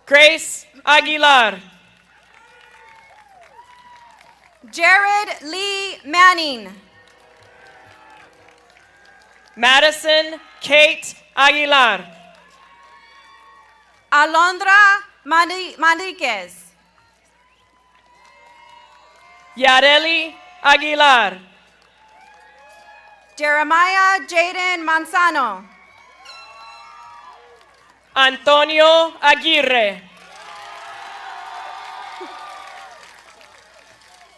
Grace Aguilar. Jared Lee Manning. Madison Kate Aguilar. Alondra Manriquez. Yareli Aguilar. Jeremiah Jaden Manzano. Antonio Aguirre.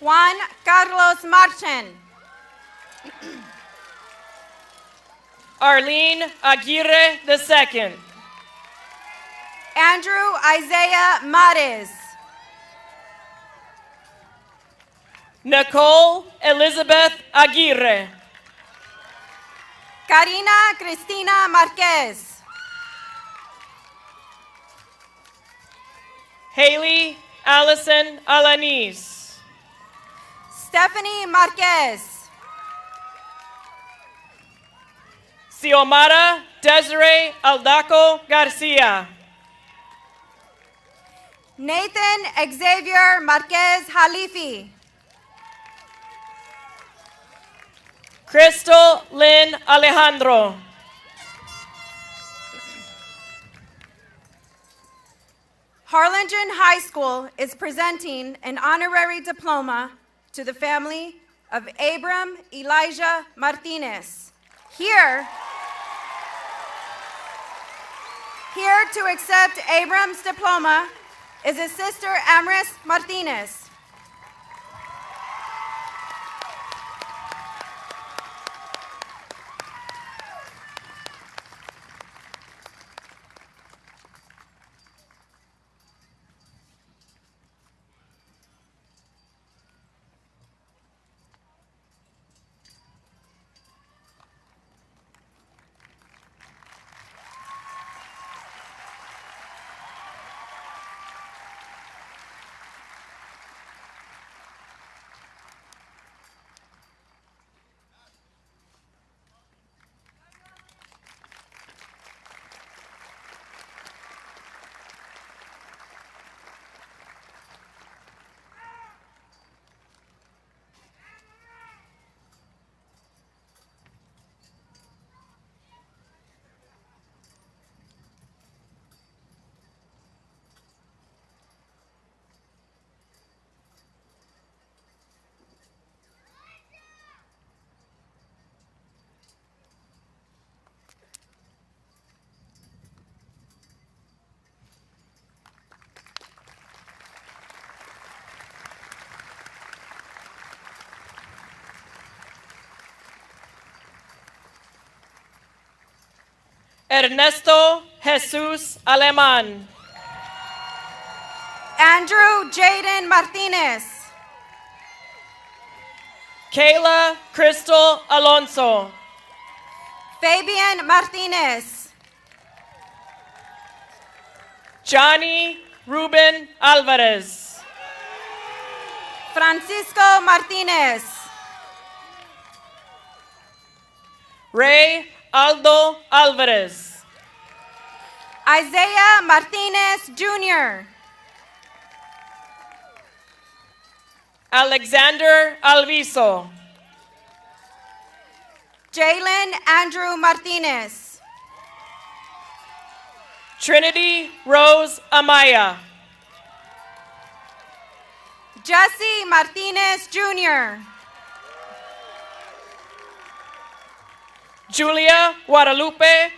Juan Carlos Marchen. Arlene Aguirre II. Andrew Isaiah Mares. Nicole Elizabeth Aguirre. Karina Cristina Marquez. Haley Allison Alanis. Stephanie Marquez. Xiomara Desiree Aldaco Garcia. Nathan Xavier Marquez Halifi. Crystal Lynn Alejandro. Harlingen High School is presenting an honorary diploma to the family of Abram Elijah Martinez. Here to accept Abram's diploma is his sister Amris Martinez. Ernesto Jesus Aleman. Andrew Jaden Martinez. Kayla Crystal Alonso. Fabian Martinez. Johnny Ruben Alvarez. Francisco Martinez. Ray Aldo Alvarez. Isaiah Martinez Jr. Alexander Alviso. Jalen Andrew Martinez. Trinity Rose Amaya. Jesse Martinez Jr. Julia Guadalupe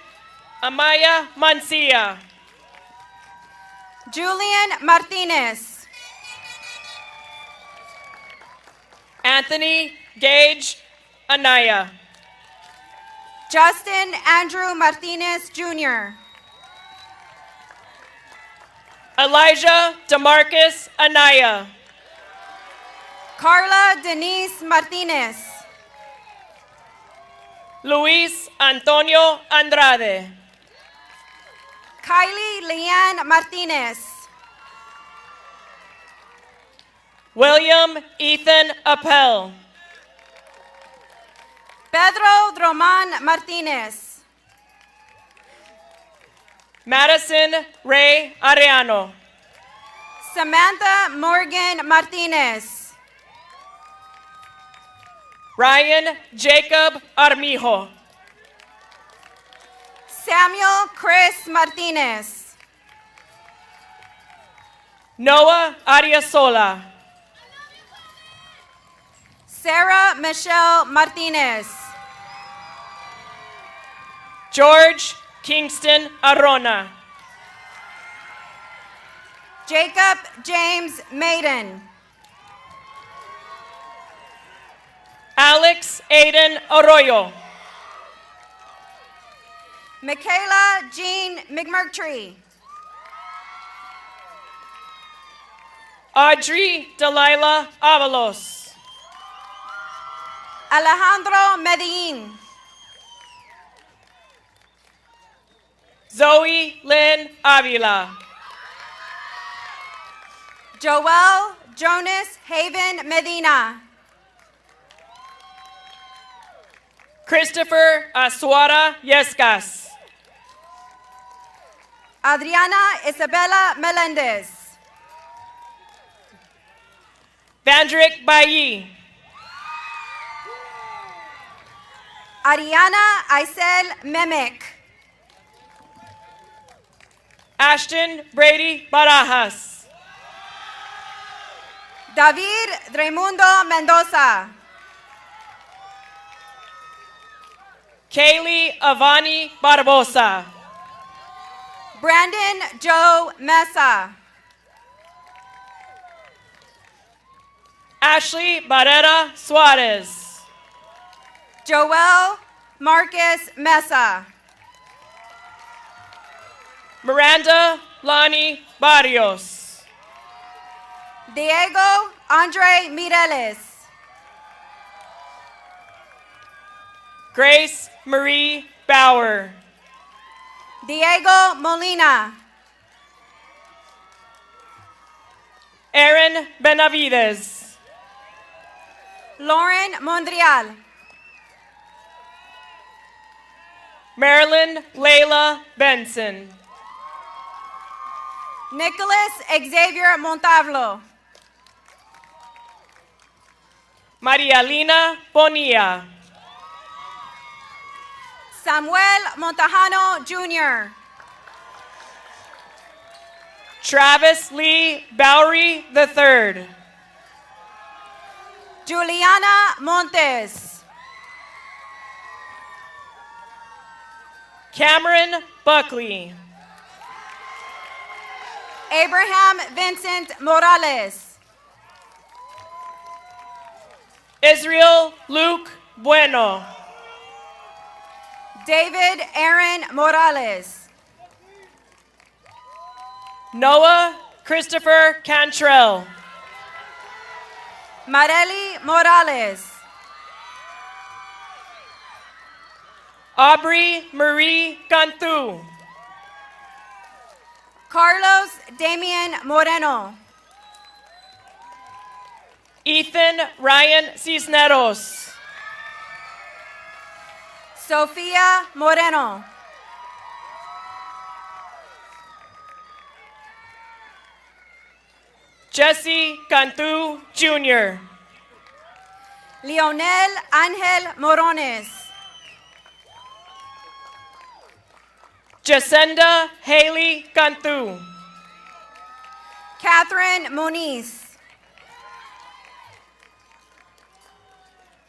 Amaya Mancia. Julian Martinez. Anthony Gage Anaya. Justin Andrew Martinez Jr. Elijah Demarcus Anaya. Carla Denise Martinez. Luis Antonio Andrade. Kylie Leanne Martinez. William Ethan Appel. Pedro Droman Martinez. Madison Ray Arellano. Samantha Morgan Martinez. Ryan Jacob Armijo. Samuel Chris Martinez. Noah Ariasola. Sarah Michelle Martinez. George Kingston Arona. Jacob James Maiden. Alex Aiden Arroyo. Michaela Jean McMurtry. Audrey Delilah Avalos. Alejandro Medellin. Zoe Lynn Avila. Joel Jonas Haven Medina. Christopher Asuara Yescas. Adriana Isabella Melendez. Vandrick Bayi. Ariana Isel Memic. Ashton Brady Barajas. David Raimundo Mendoza. Kaylee Avani Barbosa. Brandon Joe Mesa. Ashley Barrera Suarez. Joel Marcus Mesa. Miranda Lani Barrios. Diego Andre Mireles. Grace Marie Bauer. Diego Molina. Aaron Benavides. Lauren Mondrial. Marilyn Layla Benson. Nicholas Xavier Montalvo. Maria Lina Bonilla. Samuel Montajano Jr. Travis Lee Bowery III. Juliana Montes. Cameron Buckley. Abraham Vincent Morales. Israel Luke Bueno. David Aaron Morales. Noah Christopher Cantrell. Marely Morales. Aubrey Marie Cantu. Carlos Damian Moreno. Ethan Ryan Cisneros. Sofia Moreno. Jesse Cantu Jr. Leonel Angel Morones. Jacinda Haley Cantu. Catherine Moniz.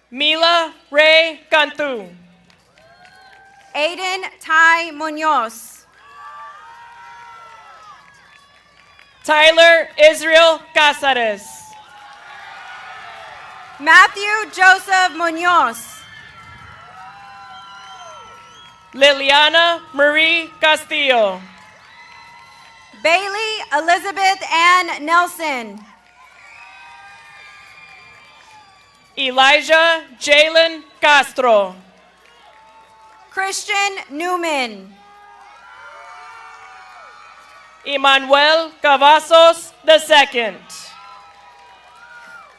Mila Ray Cantu. Aiden Ty Munoz. Tyler Israel Casares. Matthew Joseph Munoz. Liliana Marie Castillo. Bailey Elizabeth Ann Nelson. Elijah Jalen Castro. Christian Newman. Emmanuel Cavazos II.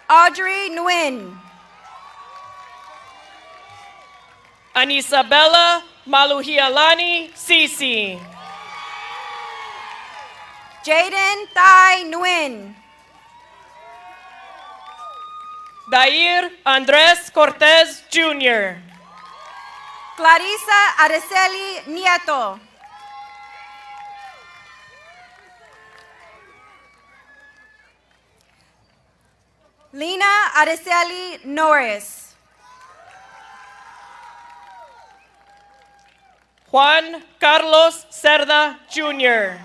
Audrey Nguyen. Anisabella Maluhialani Sisi. Jaden Thai Nguyen. Dair Andres Cortez Jr. Clarissa Araceli Nieto. Lina Araceli Norris. Juan Carlos Cerda Jr.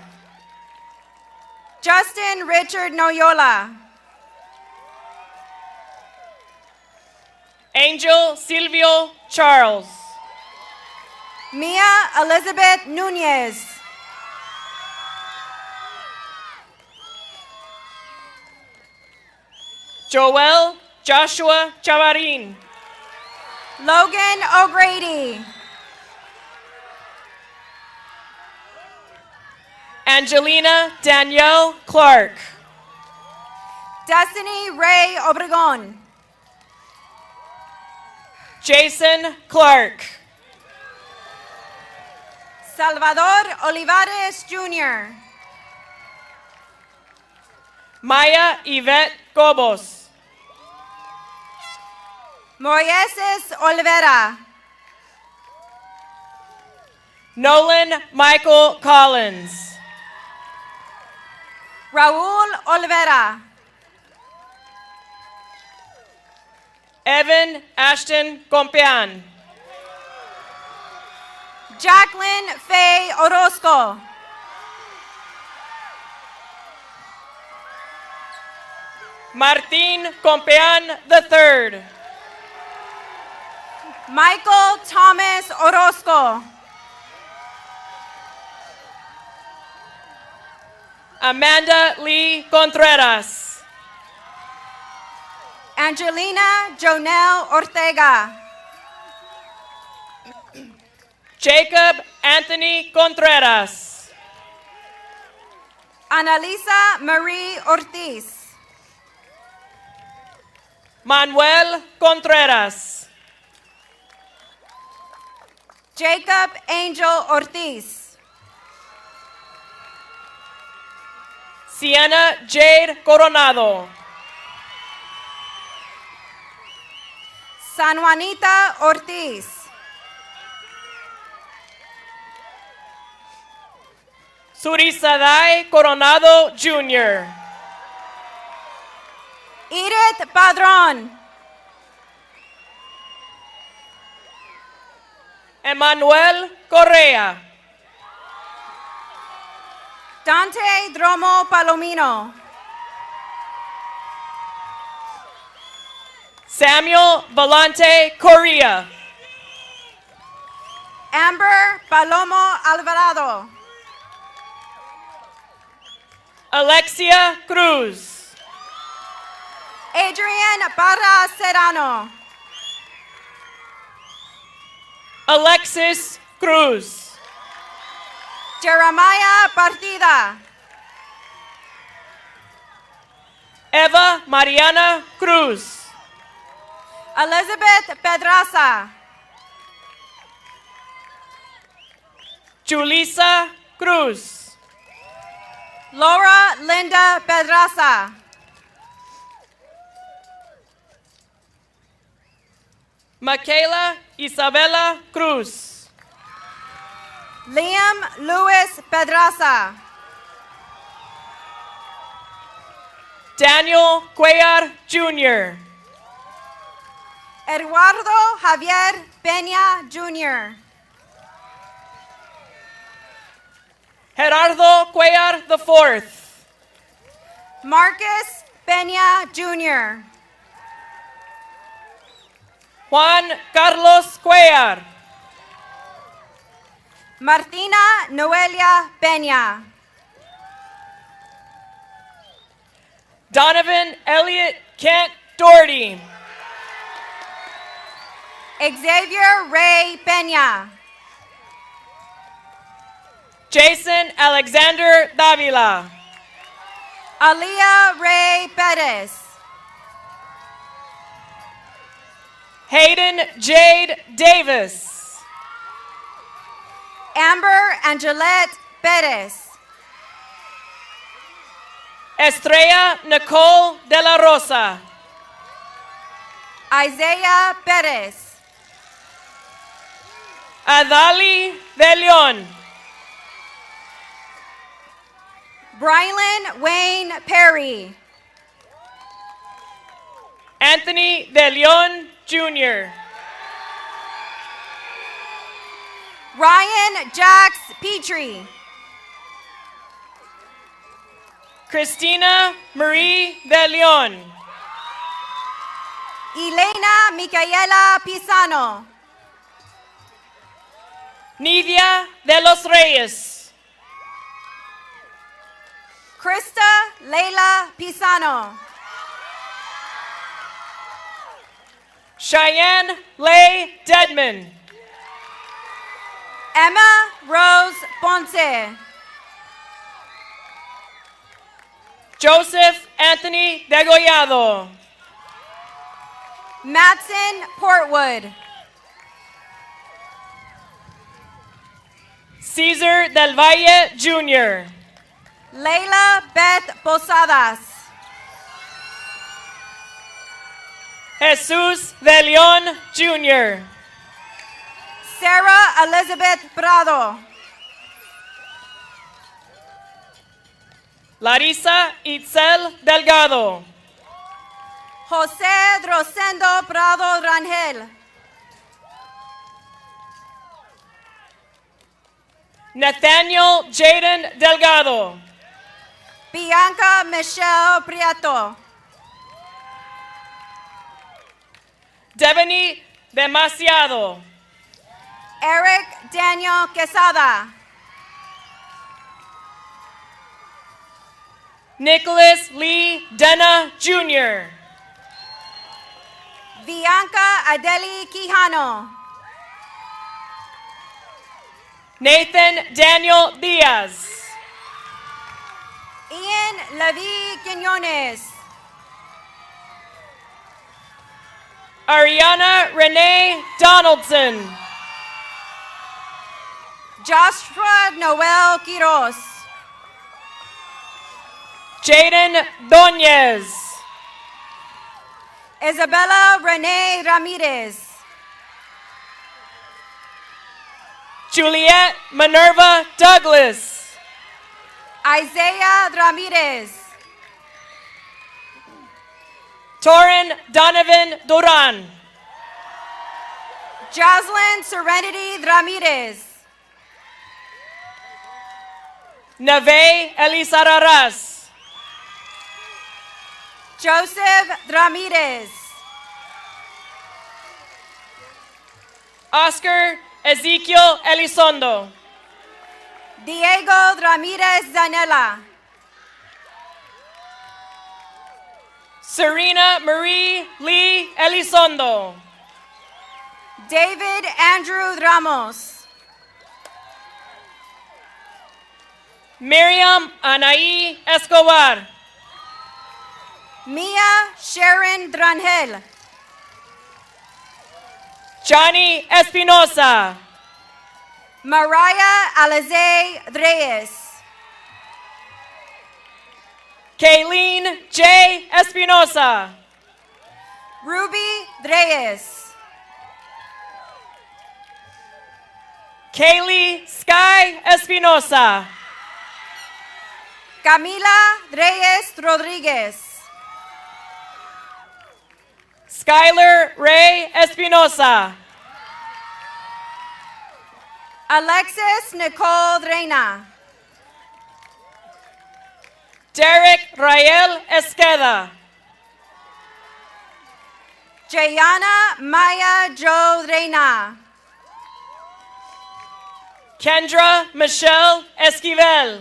Justin Richard Noyola. Angel Silvio Charles. Mia Elizabeth Nunez. Joel Joshua Chavarin. Logan O'Grady. Angelina Danielle Clark. Destiny Ray Obregon. Jason Clark. Salvador Olivares Jr. Maya Yvette Cobos. Moises Olivera. Nolan Michael Collins. Raul Olivera. Evan Ashton Compean. Jacqueline Faye Orozco. Martin Compean III. Michael Thomas Orozco. Amanda Lee Contreras. Angelina Jonelle Ortega. Jacob Anthony Contreras. Analisa Marie Ortiz. Manuel Contreras. Jacob Angel Ortiz. Sienna Jade Coronado. San Juanita Ortiz. Surisadai Coronado Jr. Edith Padron. Emmanuel Correa. Dante Dromo Palomino. Samuel Volante Correa. Amber Palomo Alvarado. Alexia Cruz. Adrian Barra Serrano. Alexis Cruz. Jeremiah Partida. Eva Mariana Cruz. Elizabeth Pedraza. Julissa Cruz. Laura Linda Pedraza. Michaela Isabella Cruz. Liam Luis Pedraza. Daniel Cuellar Jr. Eduardo Javier Peña Jr. Gerardo Cuellar IV. Marcus Peña Jr. Juan Carlos Cuellar. Martina Noelia Peña. Donovan Elliott Kent Doherty. Xavier Ray Peña. Jason Alexander Davila. Aliyah Ray Perez. Hayden Jade Davis. Amber Angelette Perez. Estrella Nicole de la Rosa. Isaiah Perez. Adali de Leon. Brylan Wayne Perry. Anthony de Leon Jr. Ryan Jax Petrie. Christina Marie de Leon. Elena Micaela Pisano. Nidia de los Reyes. Krista Leila Pisano. Cheyenne Leigh Deadman. Emma Rose Ponce. Joseph Anthony Degollado. Matson Portwood. Cesar del Valle Jr. Leila Beth Posadas. Jesus de Leon Jr. Sarah Elizabeth Prado. Larissa Itzel Delgado. José Rosendo Prado Rangel. Nathaniel Jaden Delgado. Bianca Michelle Prieto. Devani Demasiado. Eric Daniel Quesada. Nicholas Lee Denna Jr. Bianca Adeli Quijano. Nathan Daniel Diaz. Ian Levi Quinones. Ariana Renee Donaldson. Joshua Noel Quiroz. Jaden Doñez. Isabella Renee Ramirez. Juliet Minerva Douglas. Isaiah Ramirez. Torin Donovan Duran. Jocelyn Serenity Ramirez. Neve Elisa Raras. Joseph Ramirez. Oscar Ezekiel Elizondo. Diego Ramirez Zanella. Serena Marie Lee Elizondo. David Andrew Ramos. Miriam Anaí Escobar. Mia Sharon Rangel. Johnny Espinosa. Mariah Alize Reyes. Kayleen J. Espinosa. Ruby Reyes. Kaylee Sky Espinosa. Camila Reyes Rodriguez. Skylar Ray Espinosa. Alexis Nicole Reina. Derek Rael Esqueda. Jayana Maya Jo Reina. Kendra Michelle Esquivel.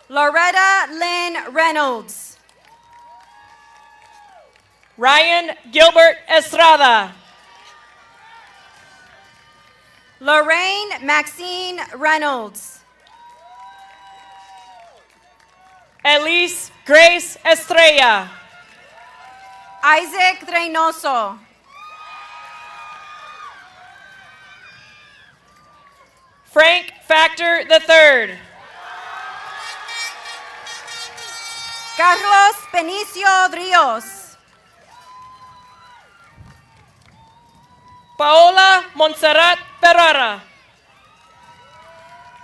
Loretta Lynn Reynolds. Ryan Gilbert Estrada. Lorraine Maxine Reynolds. Elise Grace Estrella. Isaac Reynoso. Frank Factor III. Carlos Benicio Rios. Paola Montserrat Ferrara.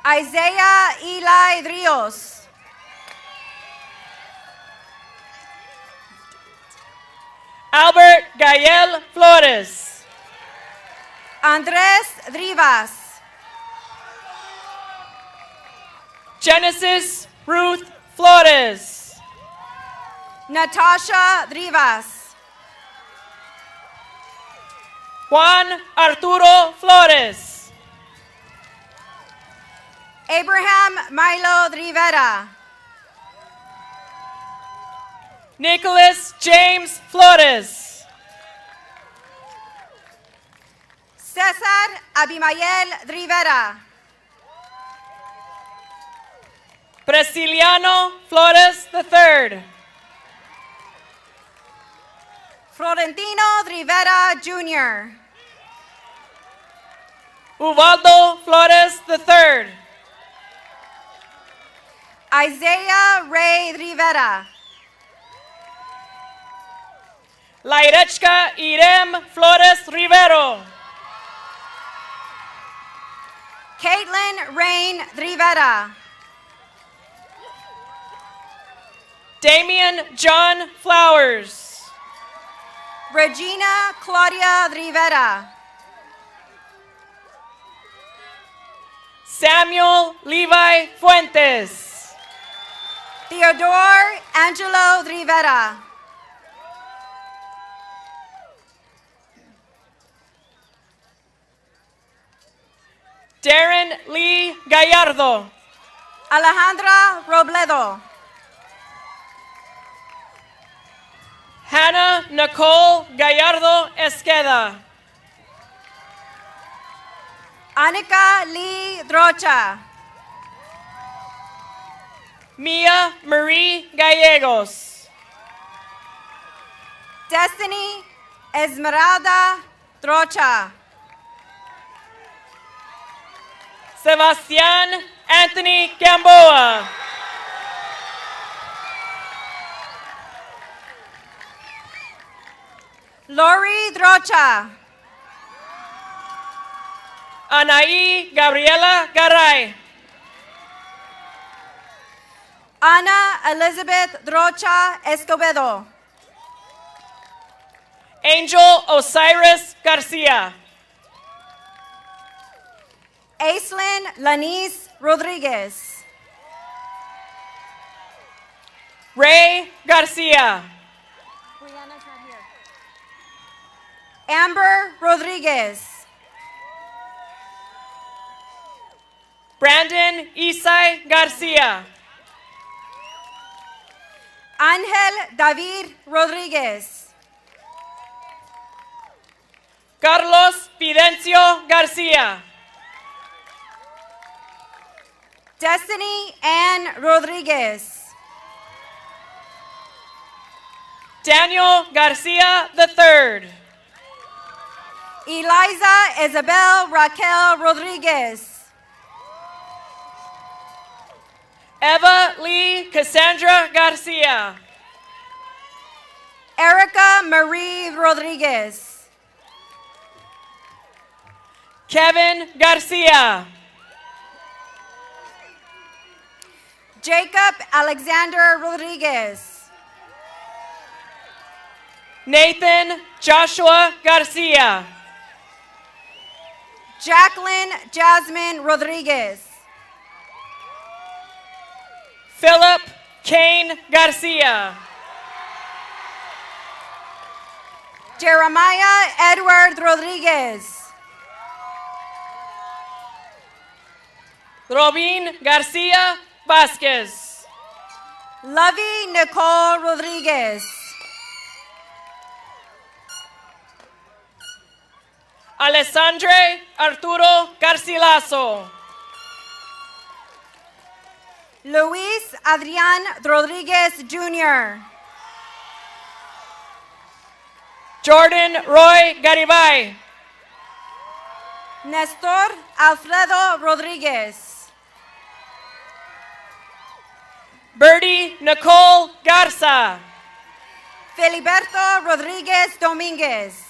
Isaiah Eli Rios. Albert Gael Flores. Andres Rivas. Genesis Ruth Flores. Natasha Rivas. Juan Arturo Flores. Abraham Milo Rivera. Nicholas James Flores. Cesar Abimael Rivera. Prisciliano Flores III. Florentino Rivera Jr. Ubaldo Flores III. Isaiah Ray Rivera. Lairechka Irem Flores Rivero. Caitlin Rain Rivera. Damian John Flowers. Regina Claudia Rivera. Samuel Levi Fuentes. Theodore Angelo Rivera. Darren Lee Gallardo. Alejandra Robledo. Hannah Nicole Gallardo Esqueda. Anika Lee Drocha. Mia Marie Gallegos. Destiny Esmeralda Drocha. Sebastian Anthony Gamboa. Lori Drocha. Anaí Gabriela Garay. Ana Elizabeth Drocha Escobedo. Angel Osiris Garcia. Aislinn Lanice Rodriguez. Ray Garcia. Amber Rodriguez. Brandon Isai Garcia. Ángel David Rodriguez. Carlos Fidencio Garcia. Destiny Ann Rodriguez. Daniel Garcia III. Eliza Isabel Raquel Rodriguez. Eva Lee Cassandra Garcia. Erica Marie Rodriguez. Kevin Garcia. Jacob Alexander Rodriguez. Nathan Joshua Garcia. Jacqueline Jasmine Rodriguez. Philip Kane Garcia. Jeremiah Edward Rodriguez. Robin Garcia Vasquez. Lovey Nicole Rodriguez. Alessandre Arturo Garcilaso. Luis Adrian Rodriguez Jr. Jordan Roy Garibay. Nestor Alfredo Rodriguez. Birdie Nicole Garza. Filiberto Rodriguez Dominguez.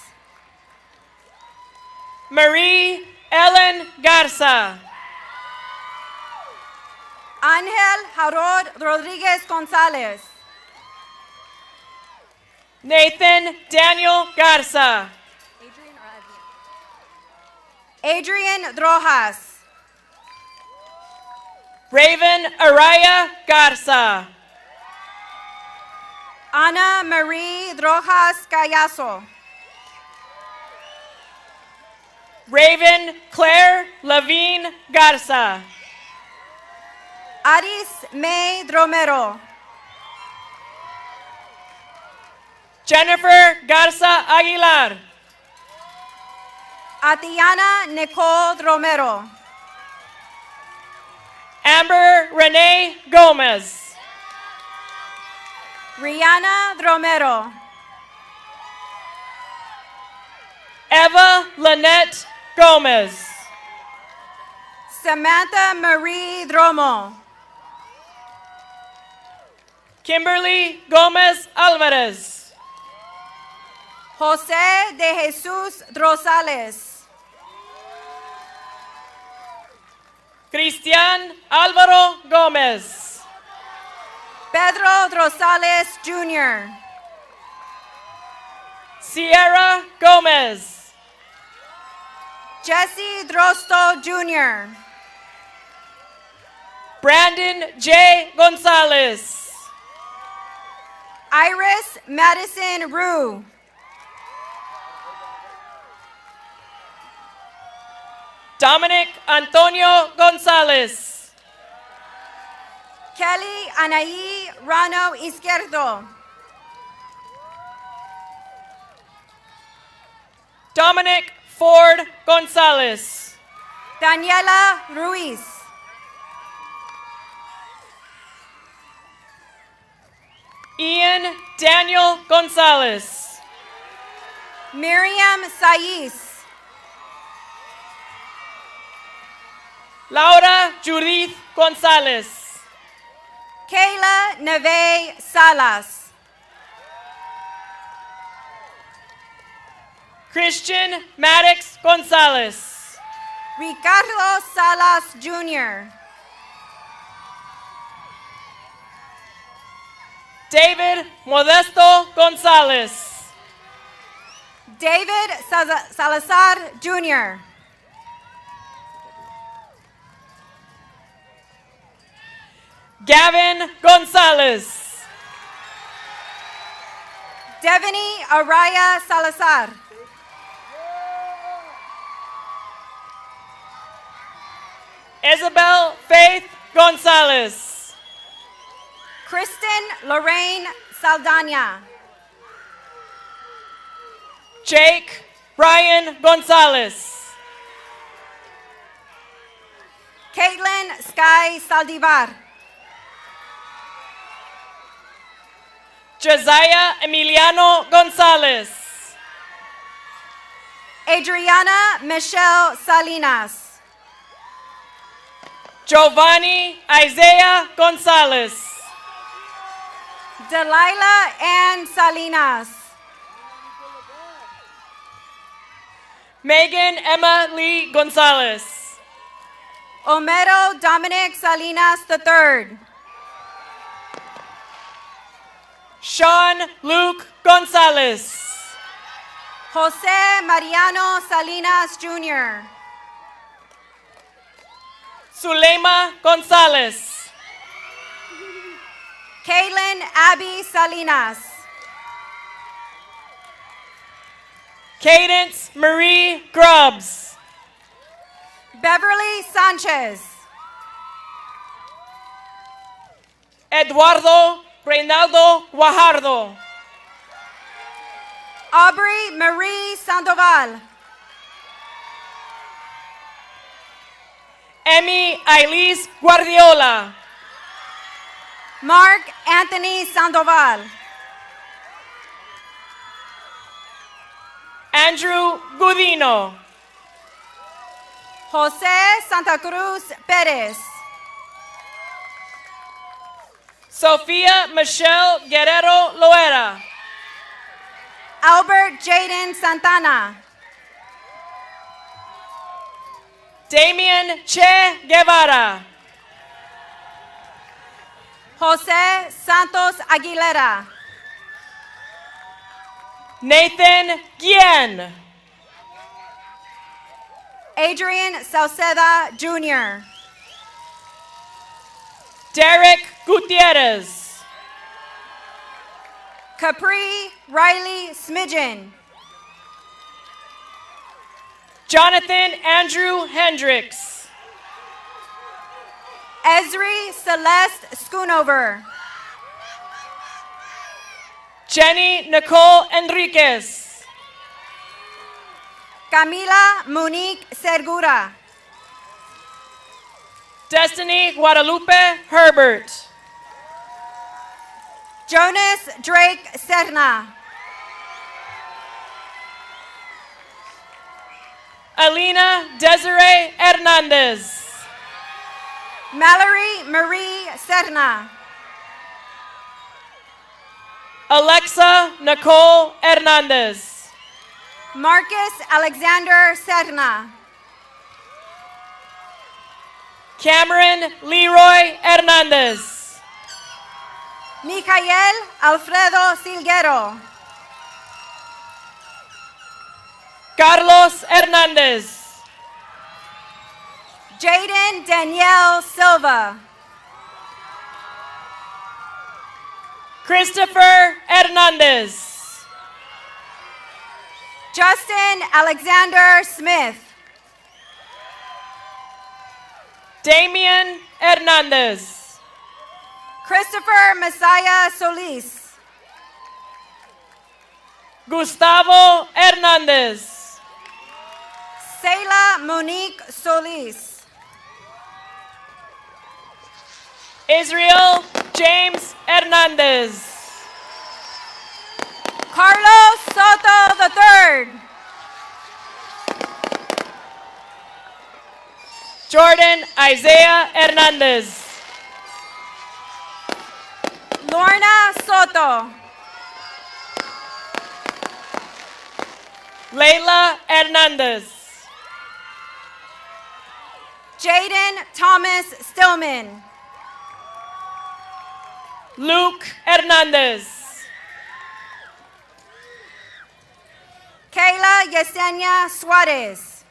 Marie Ellen Garza. Ángel Harold Rodriguez González. Nathan Daniel Garza. Adrian Drojas. Raven Araya Garza. Ana Marie Drojas Callazo. Raven Claire Levine Garza. Aris May Romero. Jennifer Garza Aguilar. Atiana Nicole Romero. Amber Renee Gomez. Rihanna Romero. Eva Lynette Gomez. Samantha Marie Dromo. Kimberly Gomez Alvarez. José de Jesús Rosales. Cristian Álvaro Gomez. Pedro Rosales Jr. Sierra Gomez. Jesse Drosto Jr. Brandon J. Gonzalez. Iris Madison Rue. Dominic Antonio Gonzalez. Kelly Anaí Rano Izquierdo. Dominic Ford Gonzalez. Daniela Ruiz. Ian Daniel Gonzalez. Miriam Saiz. Laura Judith Gonzalez. Kayla Neve Salas. Christian Maddox Gonzalez. Ricardo Salas Jr. David Modesto Gonzalez. David Salazar Jr. Gavin Gonzalez. Devany Araya Salazar. Isabel Faith Gonzalez. Kristen Lorraine Saldana. Jake Brian Gonzalez. Caitlin Sky Saldivar. Josiah Emiliano Gonzalez. Adriana Michelle Salinas. Giovanni Isaiah Gonzalez. Delilah Ann Salinas. Megan Emma Lee Gonzalez. Homero Dominic Salinas III. Sean Luke Gonzalez. Jose Mariano Salinas Jr. Zulema Gonzalez. Kaylin Abby Salinas. Cadence Marie Grubbs. Beverly Sanchez. Eduardo Reinaldo Guajardo. Aubrey Marie Sandoval. Emmy Ailis Guardiola. Mark Anthony Sandoval. Andrew Gudino. Jose Santa Cruz Perez. Sofia Michelle Guerrero Loera. Albert Jaden Santana. Damian Che Guevara. Jose Santos Aguilera. Nathan Guillen. Adrian Salceda Jr. Derek Gutierrez. Capri Riley Smidgen. Jonathan Andrew Hendricks. Esri Celeste Schoonover. Jenny Nicole Enriquez. Camila Monique Segura. Destiny Guadalupe Herbert. Jonas Drake Serna. Alina Desiree Hernandez. Mallory Marie Serna. Alexa Nicole Hernandez. Marcus Alexander Serna. Cameron Leroy Hernandez. Michael Alfredo Silguero. Carlos Hernandez. Jaden Danielle Silva. Christopher Hernandez. Justin Alexander Smith. Damian Hernandez. Christopher Messiah Solis. Gustavo Hernandez. Selah Monique Solis. Israel James Hernandez. Carlos Soto III. Jordan Isaiah Hernandez. Lorna Soto. Leila Hernandez. Jaden Thomas Stillman. Luke Hernandez. Kayla Yesenia Suarez.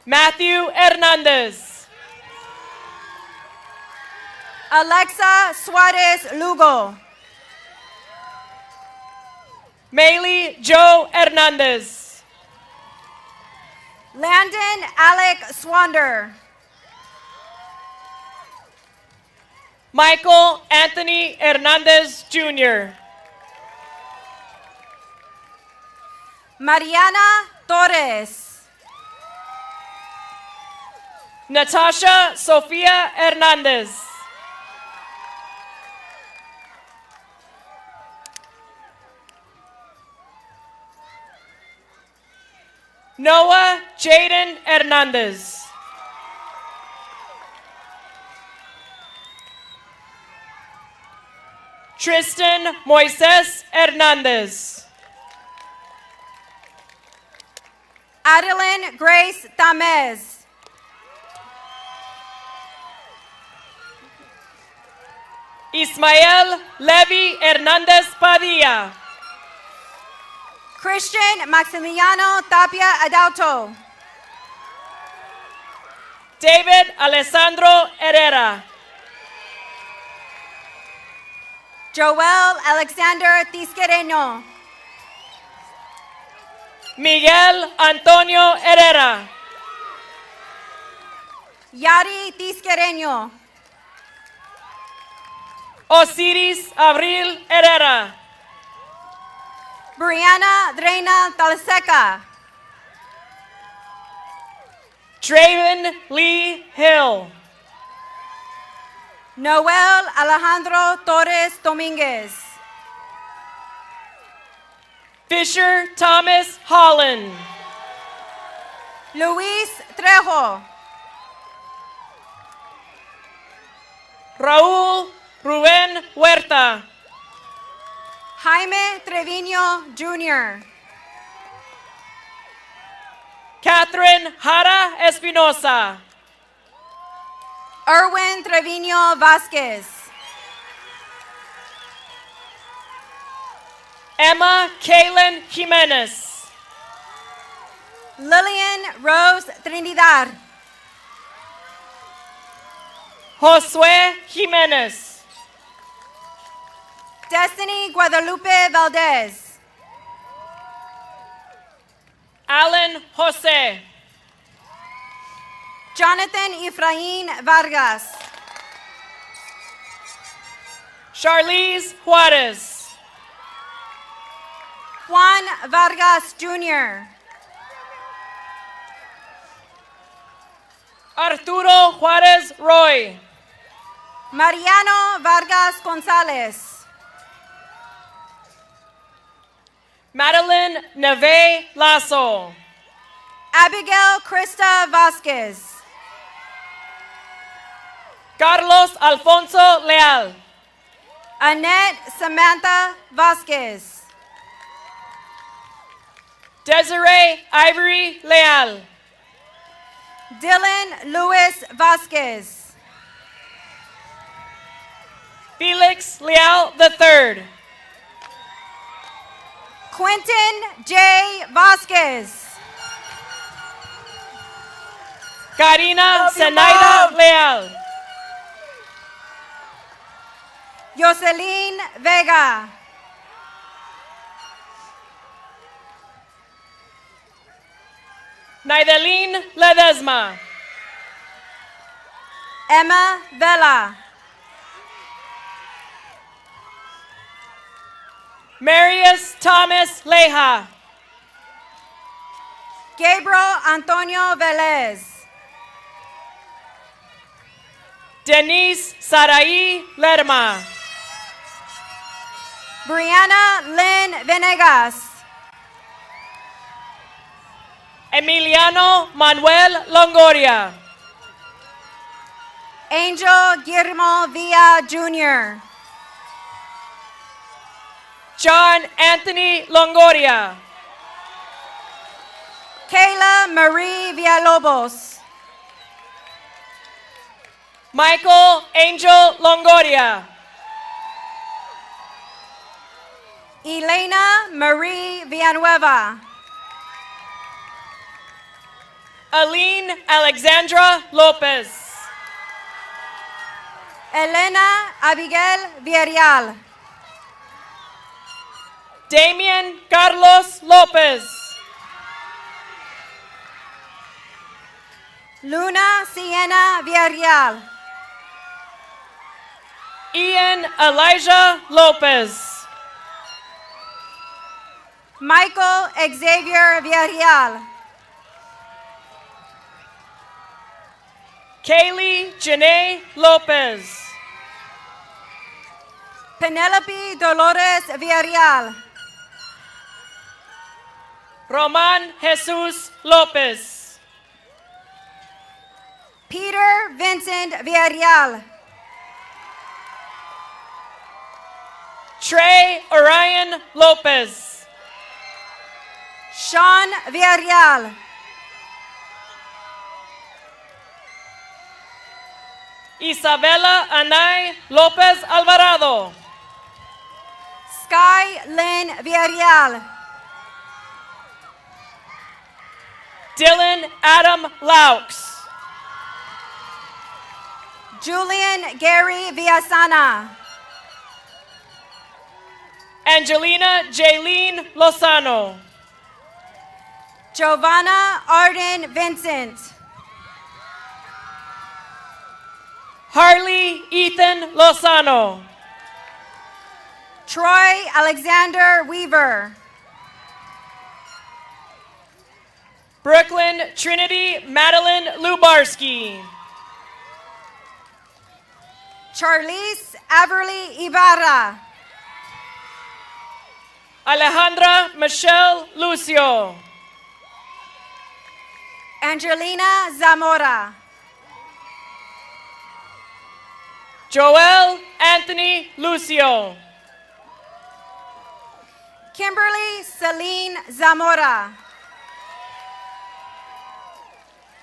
Matthew Hernandez. Alexa Suarez Lugo. Maylee Joe Hernandez. Landon Alec Swander. Michael Anthony Hernandez Jr. Mariana Torres. Natasha Sofia Hernandez. Noah Jaden Hernandez. Tristan Moises Hernandez. Adeline Grace Tamez. Ismael Levy Hernandez Padilla. Christian Maximiliano Tapia Adauto. David Alessandro Herrera. Joel Alexander Tisquereño. Miguel Antonio Herrera. Yari Tisquereño. Osiris Abril Herrera. Brianna Dreina Talseca. Draven Lee Hill. Noel Alejandro Torres Dominguez. Fisher Thomas Holland. Luis Trejo. Raúl Rubén Huerta. Jaime Treviño Jr. Catherine Jara Espinosa. Erwin Treviño Vasquez. Emma Kaylin Jimenez. Lillian Rose Trinidad. Josué Jimenez. Destiny Guadalupe Valdez. Alan Jose. Jonathan Efrain Vargas. Charlize Juarez. Juan Vargas Jr. Arturo Juarez Roy. Mariano Vargas Gonzalez. Madeline Neve Lasso. Abigail Krista Vasquez. Carlos Alfonso Leal. Annette Samantha Vasquez. Desiree Ivory Leal. Dylan Luis Vasquez. Felix Leal III. Quentin J. Vasquez. Karina Zenaida Leal. Jocelyn Vega. Naideline Ledesma. Emma Vela. Marius Thomas Leja. Gabriel Antonio Velez. Denise Sarai Lerma. Brianna Lynn Venegas. Emiliano Manuel Longoria. Angel Guillermo Villa Jr. John Anthony Longoria. Kayla Marie Villalobos. Michael Angel Longoria. Elena Marie Villanueva. Aline Alexandra Lopez. Elena Abigail Villarreal. Damian Carlos Lopez. Luna Sienna Villarreal. Ian Elijah Lopez. Michael Xavier Villarreal. Kaylee Janae Lopez. Penelope Dolores Villarreal. Roman Jesus Lopez. Peter Vincent Villarreal. Trey Orion Lopez. Sean Villarreal. Isabela Anay Lopez Alvarado. Sky Lynn Villarreal. Dylan Adam Laux. Julian Gary Villasana. Angelina Jaylene Lozano. Giovanna Arden Vincent. Harley Ethan Lozano. Troy Alexander Weaver. Brooklyn Trinity Madeline Lubarski. Charlize Everly Ibarra. Alejandra Michelle Lucio. Angelina Zamora. Joel Anthony Lucio. Kimberly Celine Zamora.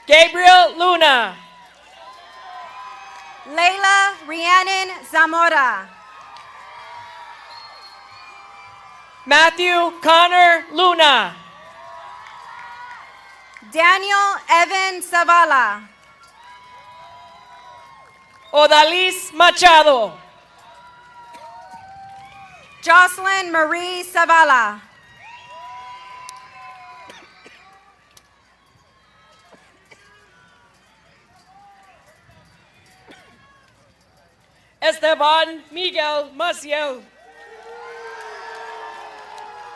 Gabriel Luna. Layla Rhiannon Zamora. Matthew Connor Luna. Daniel Evan Zavala. Odalis Machado. Jocelyn Marie Zavala. Esteban Miguel Maciel.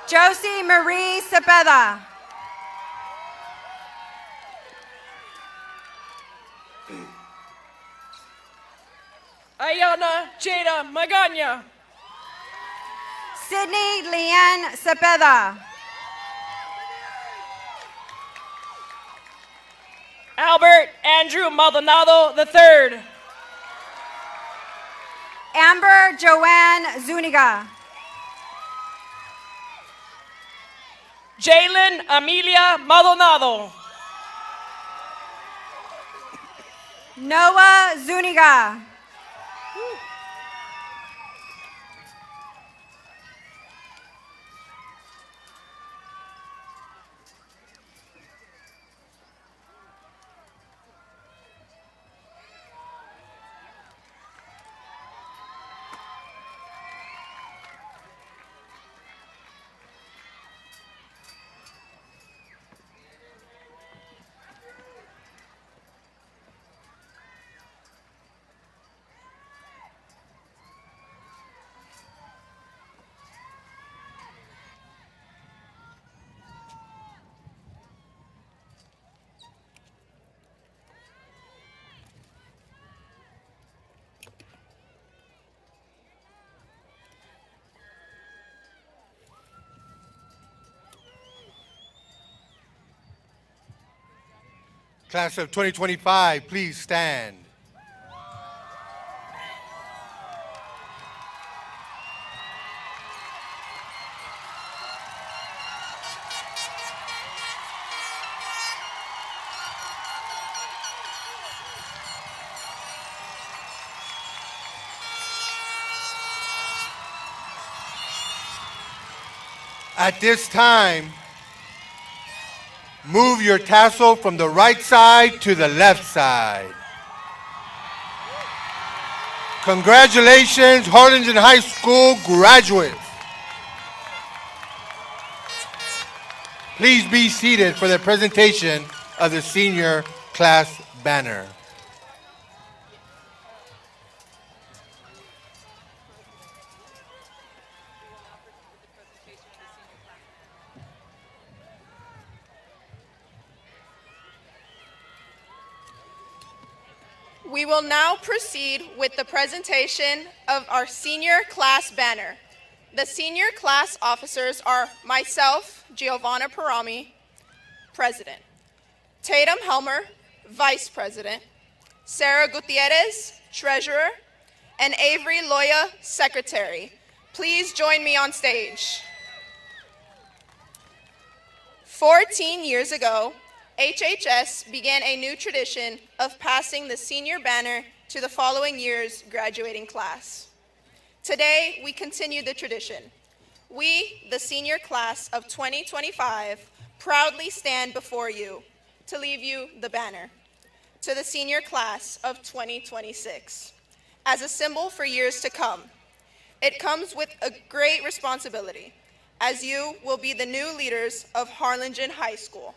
Josie Marie Cepeda. Ayana Jada Magana. Sydney Leanne Cepeda. Albert Andrew Maldonado III. Amber Joanne Zuniga. Jalen Amelia Maldonado. Noah Zuniga. Class of 2025, please stand. At this time, move your tassel from the right side to the left side. Congratulations, Harlingen High School graduates. Please be seated for the presentation of the senior class banner. We will now proceed with the presentation of our senior class banner. The senior class officers are myself, Giovanna Parami, President, Tatum Helmer, Vice President, Sarah Gutierrez, Treasurer, and Avery Loya, Secretary. Please join me on stage. 14 years ago, HHS began a new tradition of passing the senior banner to the following year's graduating class. Today, we continue the tradition. We, the senior class of 2025, proudly stand before you to leave you the banner to the senior class of 2026 as a symbol for years to come. It comes with a great responsibility, as you will be the new leaders of Harlingen High School.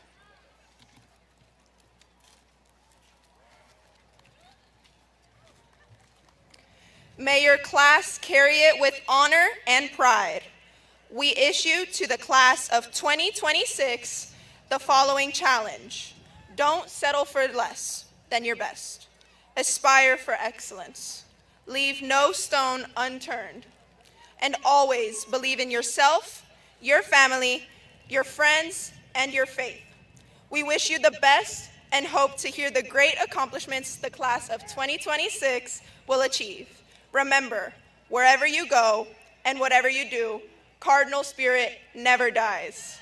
May your class carry it with honor and pride. We issue to the class of 2026 the following challenge. Don't settle for less than your best. Aspire for excellence. Leave no stone unturned. And always believe in yourself, your family, your friends, and your faith. We wish you the best and hope to hear the great accomplishments the class of 2026 will achieve. Remember, wherever you go and whatever you do, Cardinal spirit never dies.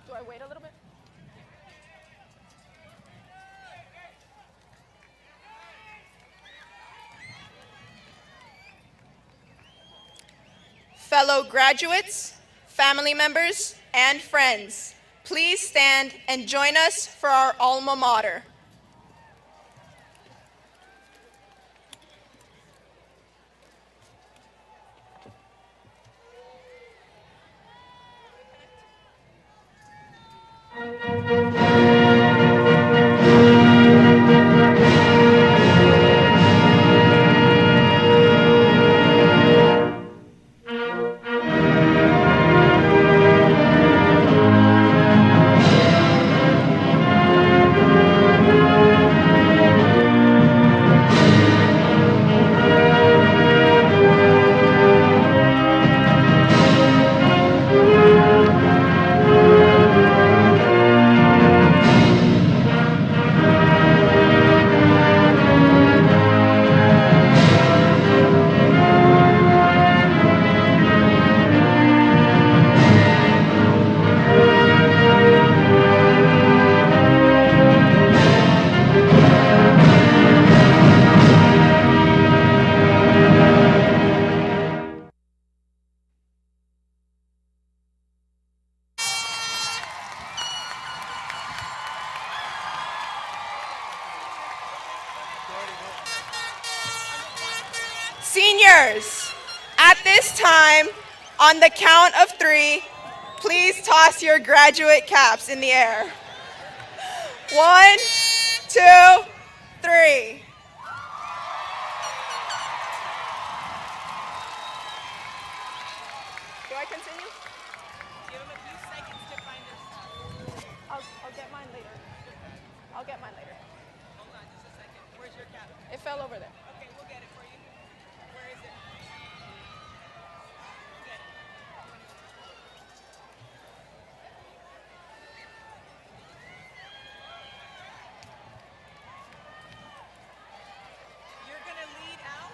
Do I wait a little bit? fellow graduates, family members, and friends, please stand and join us for our alma mater. Seniors, at this time, on the count of 3, please toss your graduate caps in the air. 1, 2, 3. Do I continue? Give them a few seconds to find their stuff. I'll get mine later. I'll get mine later. Hold on just a second. Where's your cap? It fell over there. Okay, we'll get it for you. Where is it? Get it. You're gonna lead out?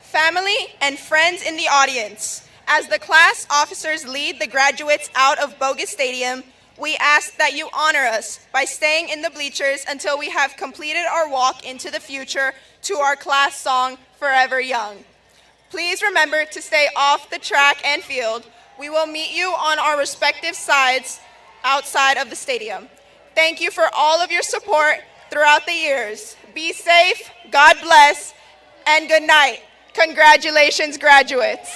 Family and friends in the audience, as the class officers lead the graduates out of Bogus Stadium, we ask that you honor us by staying in the bleachers until we have completed our walk into the future to our class song, Forever Young. Please remember to stay off the track and field. We will meet you on our respective sides outside of the stadium. Thank you for all of your support throughout the years. Be safe, God bless, and good night. Congratulations, graduates.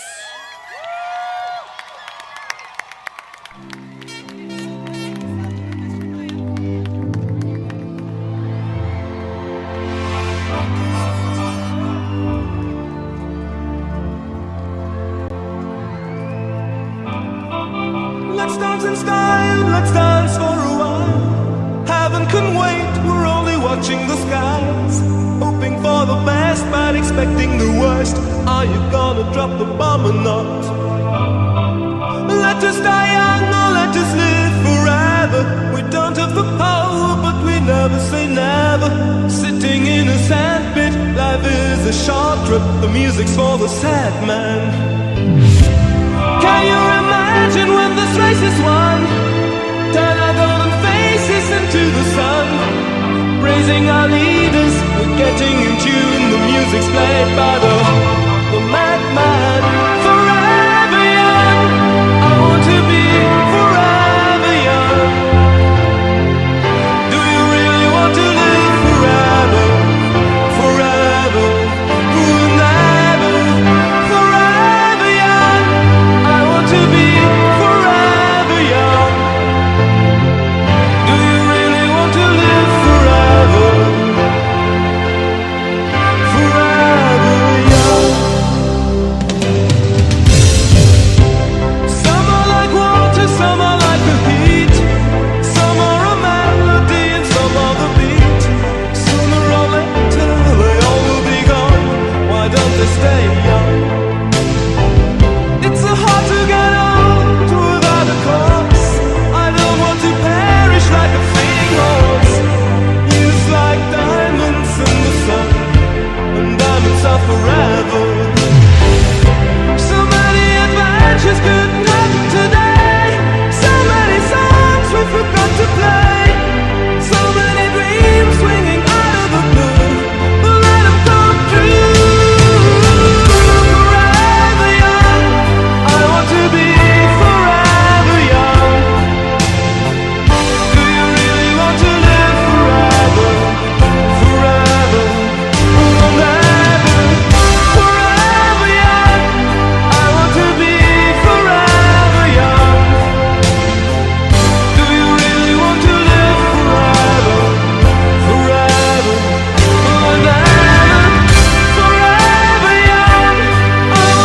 Let's dance in style, let's dance for a while. Heaven can wait, we're only watching the skies. Hoping for the best, but expecting the worst. Are you gonna drop the bomb or not? Let us die young or let us live forever. We don't have the power, but we never say never. Sitting in a sandpit, life is a short trip. The music's for the sad man. Can you imagine when this race is won? Turn our golden faces into the sun. Praising our leaders, we're getting in tune. The music's played by the